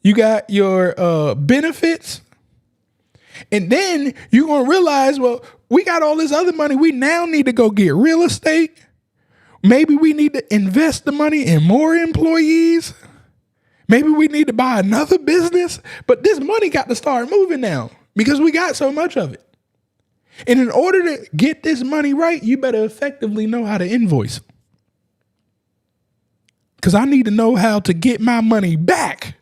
you got your benefits, and then you're going to realize, well, we got all this other money. We now need to go get real estate. Maybe we need to invest the money in more employees. Maybe we need to buy another business, but this money got to start moving now because we got so much of it. And in order to get this money right, you better effectively know how to invoice. Because I need to know how to get my money back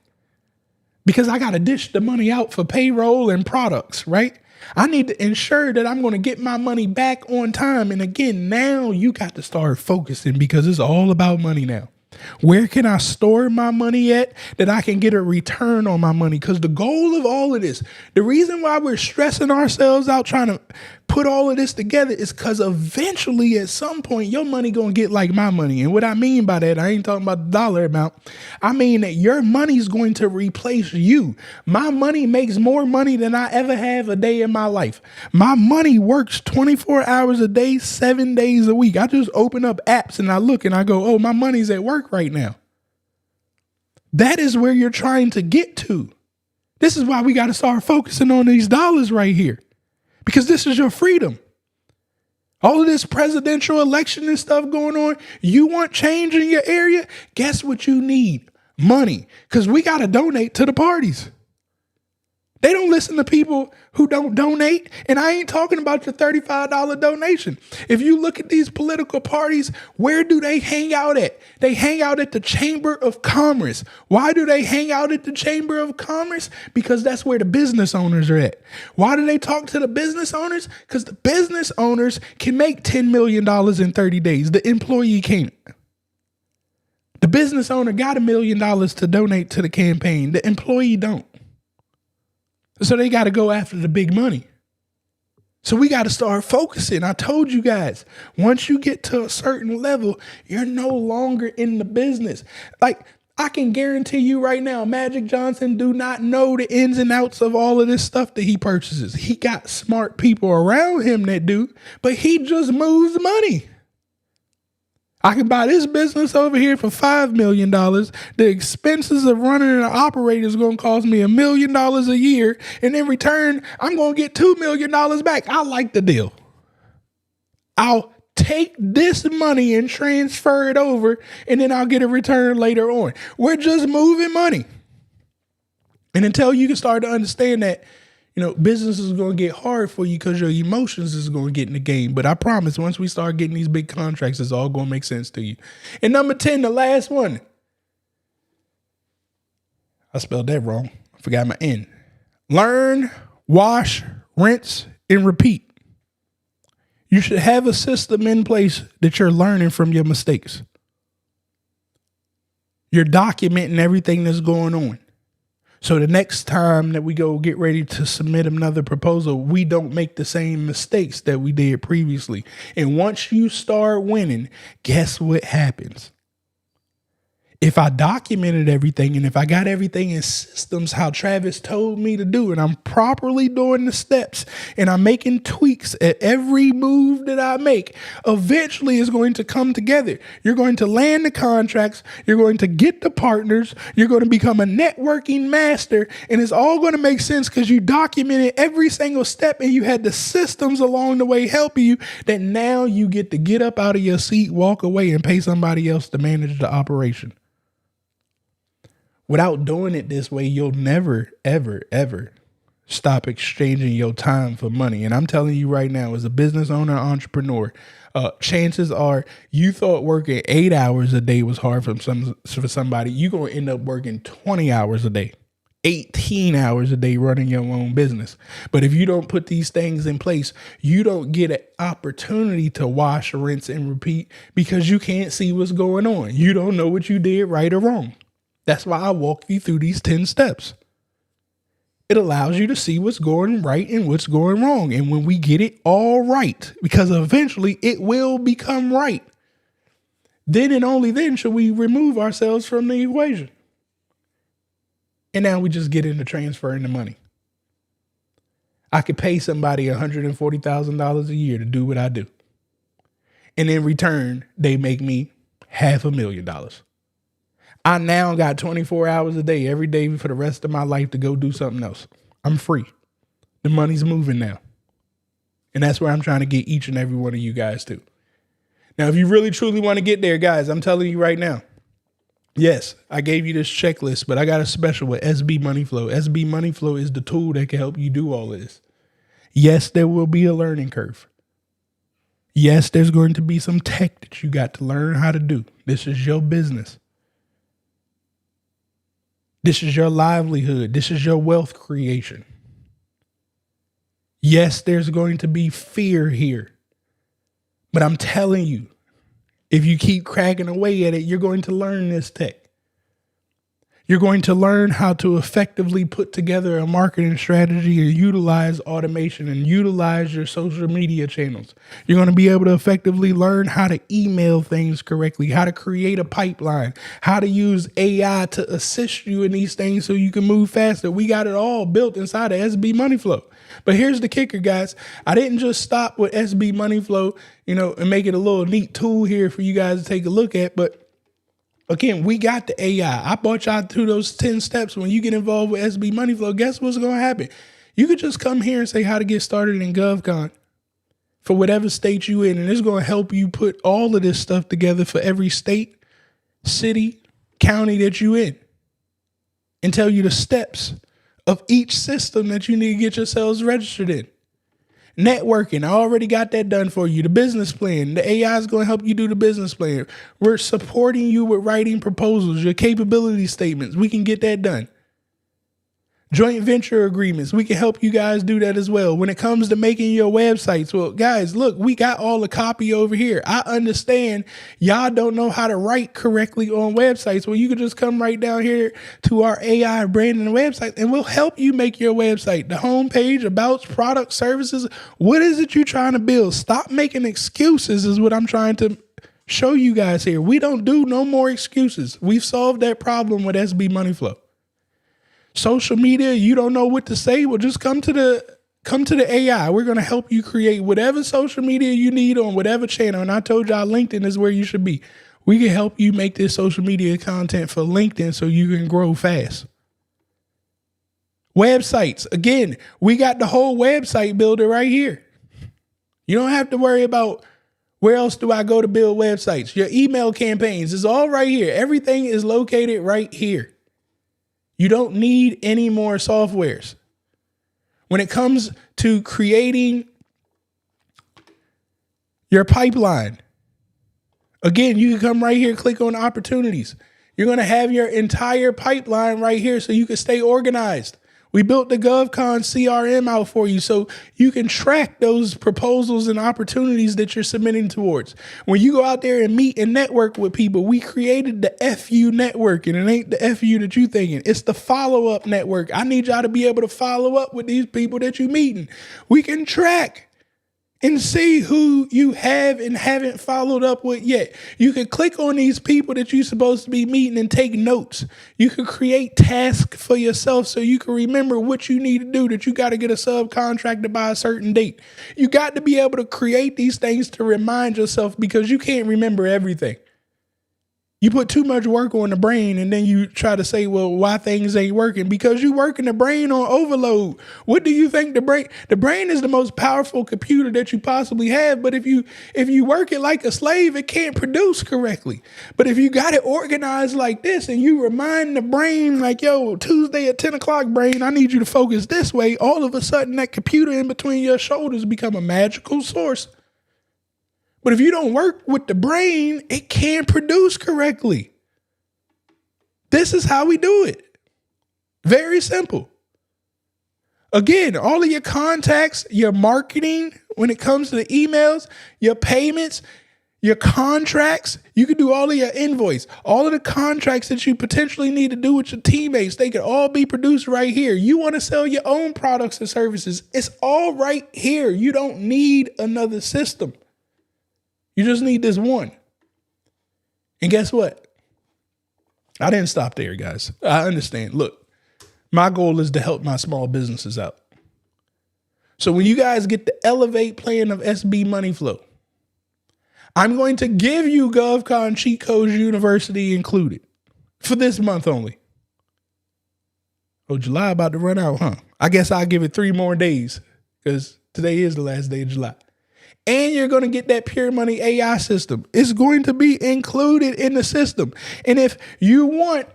because I got to dish the money out for payroll and products, right? I need to ensure that I'm going to get my money back on time. And again, now you got to start focusing because it's all about money now. Where can I store my money at that I can get a return on my money? Because the goal of all of this, the reason why we're stressing ourselves out trying to put all of this together is because eventually at some point your money going to get like my money. And what I mean by that, I ain't talking about the dollar amount. I mean that your money's going to replace you. My money makes more money than I ever have a day in my life. My money works 24 hours a day, 7 days a week. I just open up apps and I look and I go, oh, my money's at work right now. That is where you're trying to get to. This is why we got to start focusing on these dollars right here. Because this is your freedom. All of this presidential election and stuff going on, you want change in your area? Guess what you need? Money. Because we got to donate to the parties. They don't listen to people who don't donate. And I ain't talking about your $35 donation. If you look at these political parties, where do they hang out at? They hang out at the Chamber of Commerce. Why do they hang out at the Chamber of Commerce? Because that's where the business owners are at. Why do they talk to the business owners? Because the business owners can make $10 million in 30 days. The employee can't. The business owner got $1 million to donate to the campaign. The employee don't. So they got to go after the big money. So we got to start focusing. I told you guys, once you get to a certain level, you're no longer in the business. Like, I can guarantee you right now, Magic Johnson do not know the ins and outs of all of this stuff that he purchases. He got smart people around him that do, but he just moves money. I can buy this business over here for $5 million. The expenses of running an operator is going to cost me $1 million a year. And in return, I'm going to get $2 million back. I like the deal. I'll take this money and transfer it over, and then I'll get a return later on. We're just moving money. And until you can start to understand that, you know, business is going to get hard for you because your emotions is going to get in the game. But I promise, once we start getting these big contracts, it's all going to make sense to you. And number 10, the last one. I spelled that wrong. I forgot my N. Learn, wash, rinse, and repeat. You should have a system in place that you're learning from your mistakes. You're documenting everything that's going on. So the next time that we go get ready to submit another proposal, we don't make the same mistakes that we did previously. And once you start winning, guess what happens? If I documented everything and if I got everything in systems how Travis told me to do, and I'm properly doing the steps and I'm making tweaks at every move that I make, eventually it's going to come together. You're going to land the contracts. You're going to get the partners. You're going to become a networking master, and it's all going to make sense because you documented every single step and you had the systems along the way helping you, that now you get to get up out of your seat, walk away, and pay somebody else to manage the operation. Without doing it this way, you'll never, ever, ever stop exchanging your time for money. And I'm telling you right now, as a business owner, entrepreneur, chances are you thought working 8 hours a day was hard for somebody. You're going to end up working 20 hours a day, 18 hours a day running your own business. But if you don't put these things in place, you don't get an opportunity to wash, rinse, and repeat because you can't see what's going on. You don't know what you did right or wrong. That's why I walk you through these 10 steps. It allows you to see what's going right and what's going wrong. And when we get it all right, because eventually it will become right, then and only then should we remove ourselves from the equation. And now we just get into transferring the money. I could pay somebody $140,000 a year to do what I do. And in return, they make me $500,000. I now got 24 hours a day, every day for the rest of my life to go do something else. I'm free. The money's moving now. And that's where I'm trying to get each and every one of you guys to. Now, if you really truly want to get there, guys, I'm telling you right now. Yes, I gave you this checklist, but I got a special with SB Money Flow. SB Money Flow is the tool that can help you do all of this. Yes, there will be a learning curve. Yes, there's going to be some tech that you got to learn how to do. This is your business. This is your livelihood. This is your wealth creation. Yes, there's going to be fear here. But I'm telling you, if you keep cracking away at it, you're going to learn this tech. You're going to learn how to effectively put together a marketing strategy and utilize automation and utilize your social media channels. You're going to be able to effectively learn how to email things correctly, how to create a pipeline, how to use AI to assist you in these things so you can move faster. We got it all built inside of SB Money Flow. But here's the kicker, guys. I didn't just stop with SB Money Flow, and make it a little neat tool here for you guys to take a look at. But again, we got the AI. I brought y'all through those 10 steps. When you get involved with SB Money Flow, guess what's going to happen? You could just come here and say how to get started in GovCon for whatever state you in. And it's going to help you put all of this stuff together for every state, city, county that you in, and tell you the steps of each system that you need to get yourselves registered in. Networking, I already got that done for you. The business plan, the AI is going to help you do the business plan. We're supporting you with writing proposals, your capability statements. We can get that done. Joint venture agreements, we can help you guys do that as well. When it comes to making your websites, well, guys, look, we got all the copy over here. I understand y'all don't know how to write correctly on websites. Well, you can just come right down here to our AI branding website and we'll help you make your website. The homepage, about products, services. What is it you're trying to build? Stop making excuses is what I'm trying to show you guys here. We don't do no more excuses. We've solved that problem with SB Money Flow. Social media, you don't know what to say? Well, just come to the AI. We're going to help you create whatever social media you need on whatever channel. And I told y'all LinkedIn is where you should be. We can help you make this social media content for LinkedIn so you can grow fast. Websites. Again, we got the whole website builder right here. You don't have to worry about where else do I go to build websites. Your email campaigns is all right here. Everything is located right here. You don't need any more softwares. When it comes to creating your pipeline, again, you can come right here, click on opportunities. You're going to have your entire pipeline right here so you can stay organized. We built the GovCon CRM out for you so you can track those proposals and opportunities that you're submitting towards. When you go out there and meet and network with people, we created the FU network, and it ain't the FU that you thinking. It's the follow-up network. I need y'all to be able to follow up with these people that you meeting. We can track and see who you have and haven't followed up with yet. You can click on these people that you're supposed to be meeting and take notes. You can create tasks for yourself so you can remember what you need to do, that you got to get a subcontractor by a certain date. You got to be able to create these things to remind yourself, because you can't remember everything. You put too much work on the brain and then you try to say, well, why things ain't working? Because you working the brain on overload. What do you think the brain is the most powerful computer that you possibly have. But if you work it like a slave, it can't produce correctly. But if you got it organized like this and you remind the brain like, yo, Tuesday at 10 o'clock brain, I need you to focus this way. All of a sudden that computer in between your shoulders become a magical source. But if you don't work with the brain, it can't produce correctly. This is how we do it. Very simple. Again, all of your contacts, your marketing, when it comes to the emails, your payments, your contracts, you can do all of your invoice, all of the contracts that you potentially need to do with your teammates. They can all be produced right here. You want to sell your own products and services. It's all right here. You don't need another system. You just need this one. And guess what? I didn't stop there, guys. I understand. Look, my goal is to help my small businesses out. So when you guys get the Elevate plan of SB Money Flow, I'm going to give you GovCon Cheat Codes University included for this month only. Oh, July about to run out, huh? I guess I'll give it 3 more days because today is the last day of July. And you're going to get that Pure Money AI system. It's going to be included in the system. And if you want,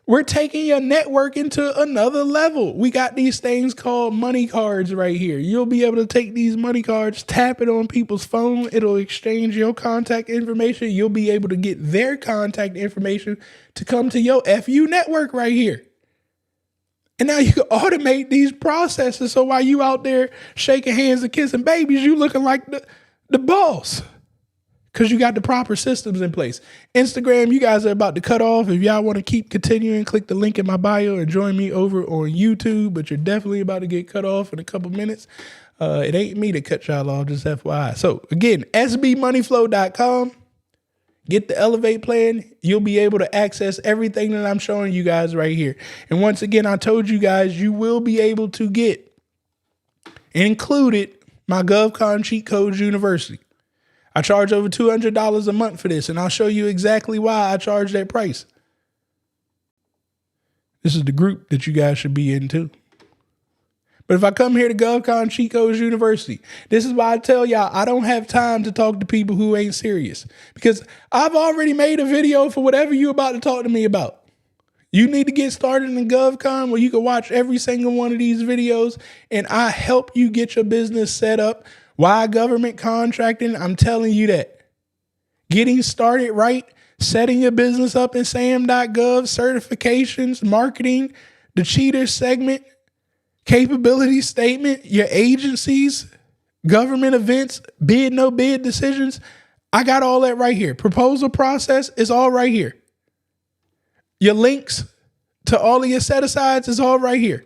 we're taking your network into another level. We got these things called money cards right here. You'll be able to take these money cards, tap it on people's phone. It'll exchange your contact information. You'll be able to get their contact information to come to your FU network right here. And now you can automate these processes. So while you out there shaking hands and kissing babies, you looking like the boss, because you got the proper systems in place. Instagram, you guys are about to cut off. If y'all want to keep continuing, click the link in my bio and join me over on YouTube. But you're definitely about to get cut off in a couple minutes. It ain't me to cut y'all off, just FYI. So again, sbmoneyflow.com. Get the Elevate plan. You'll be able to access everything that I'm showing you guys right here. And once again, I told you guys, you will be able to get included my GovCon Cheat Codes University. I charge over $200 a month for this, and I'll show you exactly why I charge that price. This is the group that you guys should be in too. But if I come here to GovCon Cheat Codes University, this is why I tell y'all I don't have time to talk to people who ain't serious, because I've already made a video for whatever you're about to talk to me about. You need to get started in GovCon where you can watch every single one of these videos and I help you get your business set up. Why government contracting? I'm telling you that. Getting started right, setting your business up in SAM.gov, certifications, marketing, the cheater segment, capability statement, your agencies, government events, bid, no bid decisions. I got all that right here. Proposal process is all right here. Your links to all of your set-asides is all right here.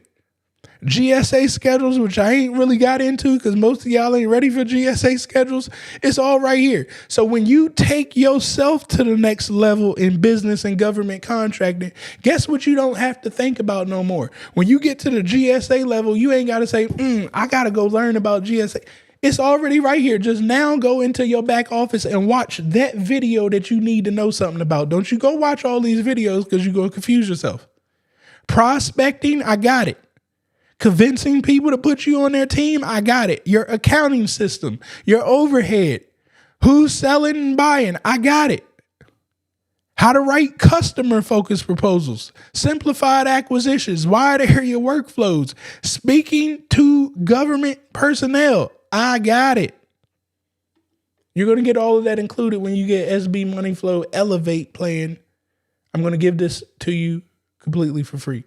GSA schedules, which I ain't really got into because most of y'all ain't ready for GSA schedules, it's all right here. So when you take yourself to the next level in business and government contracting, guess what you don't have to think about no more? When you get to the GSA level, you ain't got to say, I got to go learn about GSA. It's already right here. Just now go into your back office and watch that video that you need to know something about. Don't you go watch all these videos because you're going to confuse yourself. Prospecting, I got it. Convincing people to put you on their team, I got it. Your accounting system, your overhead, who's selling and buying, I got it. How to write customer-focused proposals, simplified acquisitions, wide area workflows, speaking to government personnel, I got it. You're going to get all of that included when you get SB Money Flow Elevate plan. I'm going to give this to you completely for free.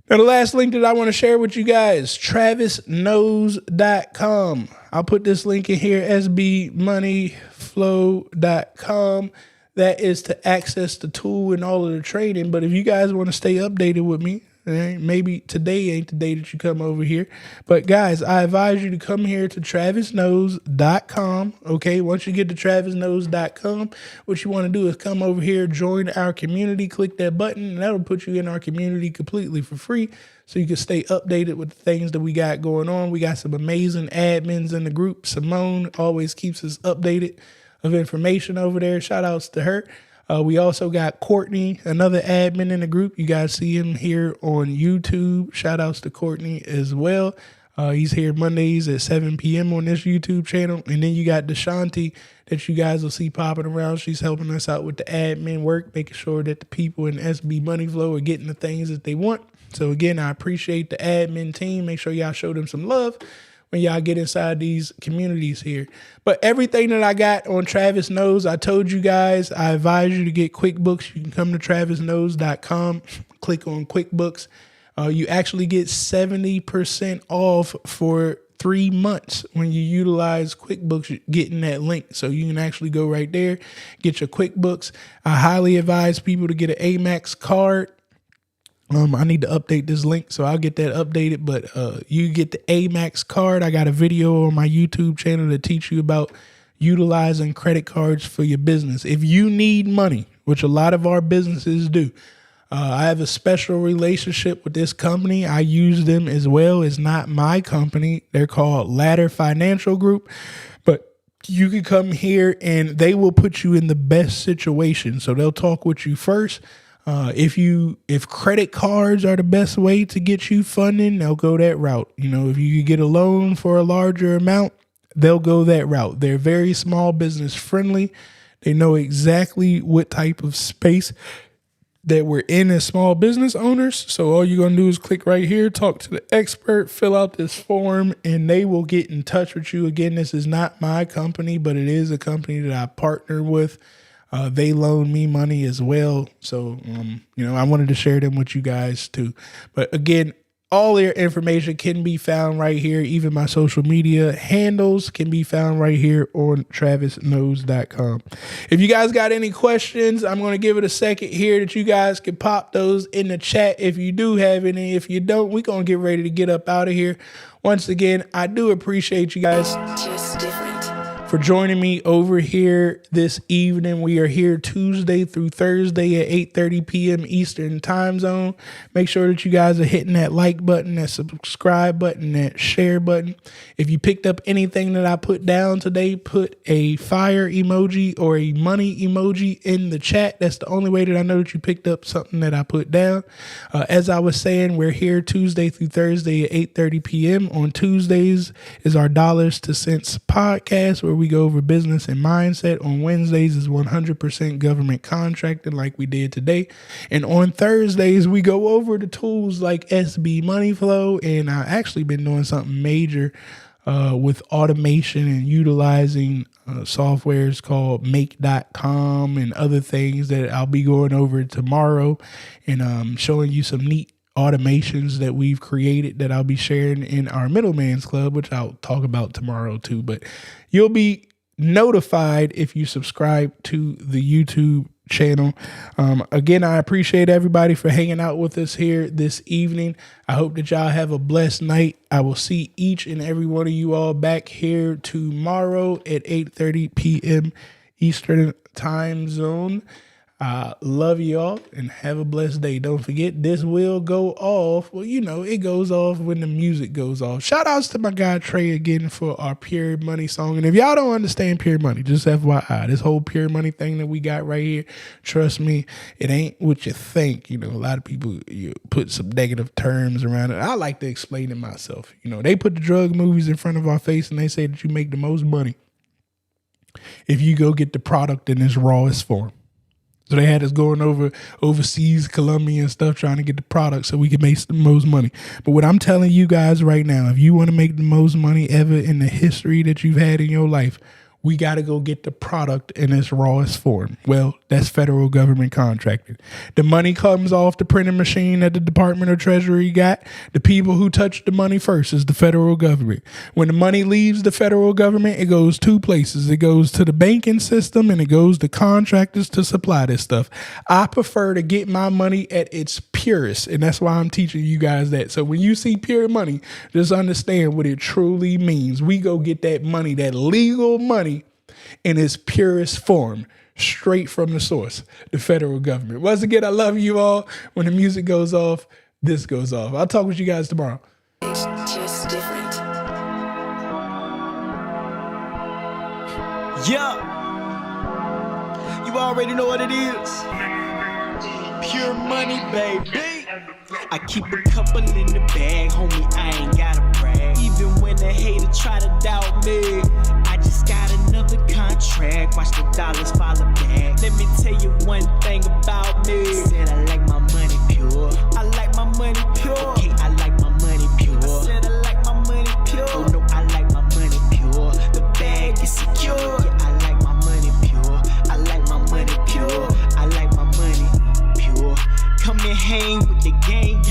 Now, the last link that I want to share with you guys, travisknows.com. I'll put this link in here, sbmoneyflow.com. That is to access the tool and all of the training. But if you guys want to stay updated with me, maybe today ain't the day that you come over here. But guys, I advise you to come here to travisknows.com. Okay, once you get to travisknows.com, what you want to do is come over here, join our community, click that button, and that'll put you in our community completely for free. So you can stay updated with the things that we got going on. We got some amazing admins in the group. Simone always keeps us updated of information over there. Shout outs to her. We also got Courtney, another admin in the group. You guys see him here on YouTube. Shout outs to Courtney as well. He's here Mondays at 7 p.m. on this YouTube channel. And then you got Deshanti that you guys will see popping around. She's helping us out with the admin work, making sure that the people in SB Money Flow are getting the things that they want. So again, I appreciate the admin team. Make sure y'all show them some love when y'all get inside these communities here. But everything that I got on Travis Knows, I told you guys, I advise you to get QuickBooks. You can come to travisknows.com, click on QuickBooks. You actually get 70% off for 3 months when you utilize QuickBooks, getting that link. So you can actually go right there, get your QuickBooks. I highly advise people to get an Amex card. I need to update this link, so I'll get that updated. But you get the Amex card. I got a video on my YouTube channel to teach you about utilizing credit cards for your business. If you need money, which a lot of our businesses do, I have a special relationship with this company. I use them as well. It's not my company. They're called Ladder Financial Group. But you can come here and they will put you in the best situation. So they'll talk with you first. If credit cards are the best way to get you funding, they'll go that route. You know, if you could get a loan for a larger amount, they'll go that route. They're very small business friendly. They know exactly what type of space that we're in as small business owners. So all you're going to do is click right here, talk to the expert, fill out this form, and they will get in touch with you. Again, this is not my company, but it is a company that I partner with. They loan me money as well. So, I wanted to share them with you guys too. But again, all their information can be found right here. Even my social media handles can be found right here on travisknows.com. If you guys got any questions, I'm going to give it a second here that you guys can pop those in the chat if you do have any. If you don't, we're going to get ready to get up out of here. Once again, I do appreciate you guys. Just different. For joining me over here this evening. We are here Tuesday through Thursday at 8:30 p.m. Eastern time zone. Make sure that you guys are hitting that like button, that subscribe button, that share button. If you picked up anything that I put down today, put a fire emoji or a money emoji in the chat. That's the only way that I know that you picked up something that I put down. As I was saying, we're here Tuesday through Thursday at 8:30 p.m. On Tuesdays is our Dollars to Cents podcast, where we go over business and mindset. On Wednesdays is 100% government contracting, like we did today. And on Thursdays, we go over the tools like SB Money Flow. And I've actually been doing something major with automation and utilizing softwares called make.com and other things that I'll be going over tomorrow, and showing you some neat automations that we've created that I'll be sharing in our MiddleMans Club, which I'll talk about tomorrow too. But you'll be notified if you subscribe to the YouTube channel. Again, I appreciate everybody for hanging out with us here this evening. I hope that y'all have a blessed night. I will see each and every one of you all back here tomorrow at 8:30 p.m. Eastern time zone. Love you all and have a blessed day. Don't forget, this will go off. Well, it goes off when the music goes off. Shout outs to my guy Trey again for our Pure Money song. And if y'all don't understand Pure Money, just FYI, this whole Pure Money thing that we got right here, trust me, it ain't what you think. A lot of people you put some negative terms around it. I like to explain it myself. They put the drug movies in front of our face and they say that you make the most money if you go get the product in its rawest form. So they had us going overseas, Colombia and stuff, trying to get the product so we could make the most money. But what I'm telling you guys right now, if you want to make the most money ever in the history that you've had in your life, we got to go get the product in its rawest form. Well, that's federal government contracting. The money comes off the printing machine that the Department of Treasury got. The people who touch the money first is the federal government. When the money leaves the federal government, it goes two places. It goes to the banking system and it goes to contractors to supply this stuff. I prefer to get my money at its purest, and that's why I'm teaching you guys that. So when you see pure money, just understand what it truly means. We go get that money, that legal money, in its purest form, straight from the source, the federal government. Once again, I love you all. When the music goes off, this goes off. I'll talk with you guys tomorrow. It's just different. Yeah, you already know what it is. Pure money, baby. I keep a couple in the bag, homie, I ain't gotta brag. Even when the hater try to doubt me, I just got another contract. Watch the dollars follow back. Let me tell you one thing about me. Said I like my money pure. I like my money pure. Okay, I like my money pure. I said I like my money pure. Oh no, I like my money pure. The bag is secure. Yeah, I like my money pure. I like my money pure. I like my money pure. Come and hang with the gang.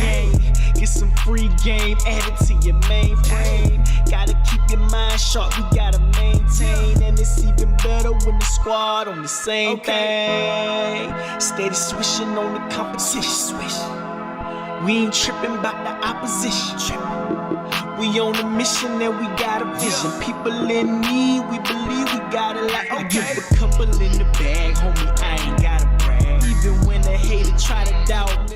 Get some free game added to your mainframe. Gotta keep your mind sharp, we gotta maintain. And it's even better when the squad on the same thing. Steady swishing on the competition. We ain't tripping about the opposition. We on a mission and we got a vision. People in need, we believe we got it like I give a couple in the bag, homie, I ain't gotta brag. Even when the hater try to doubt me.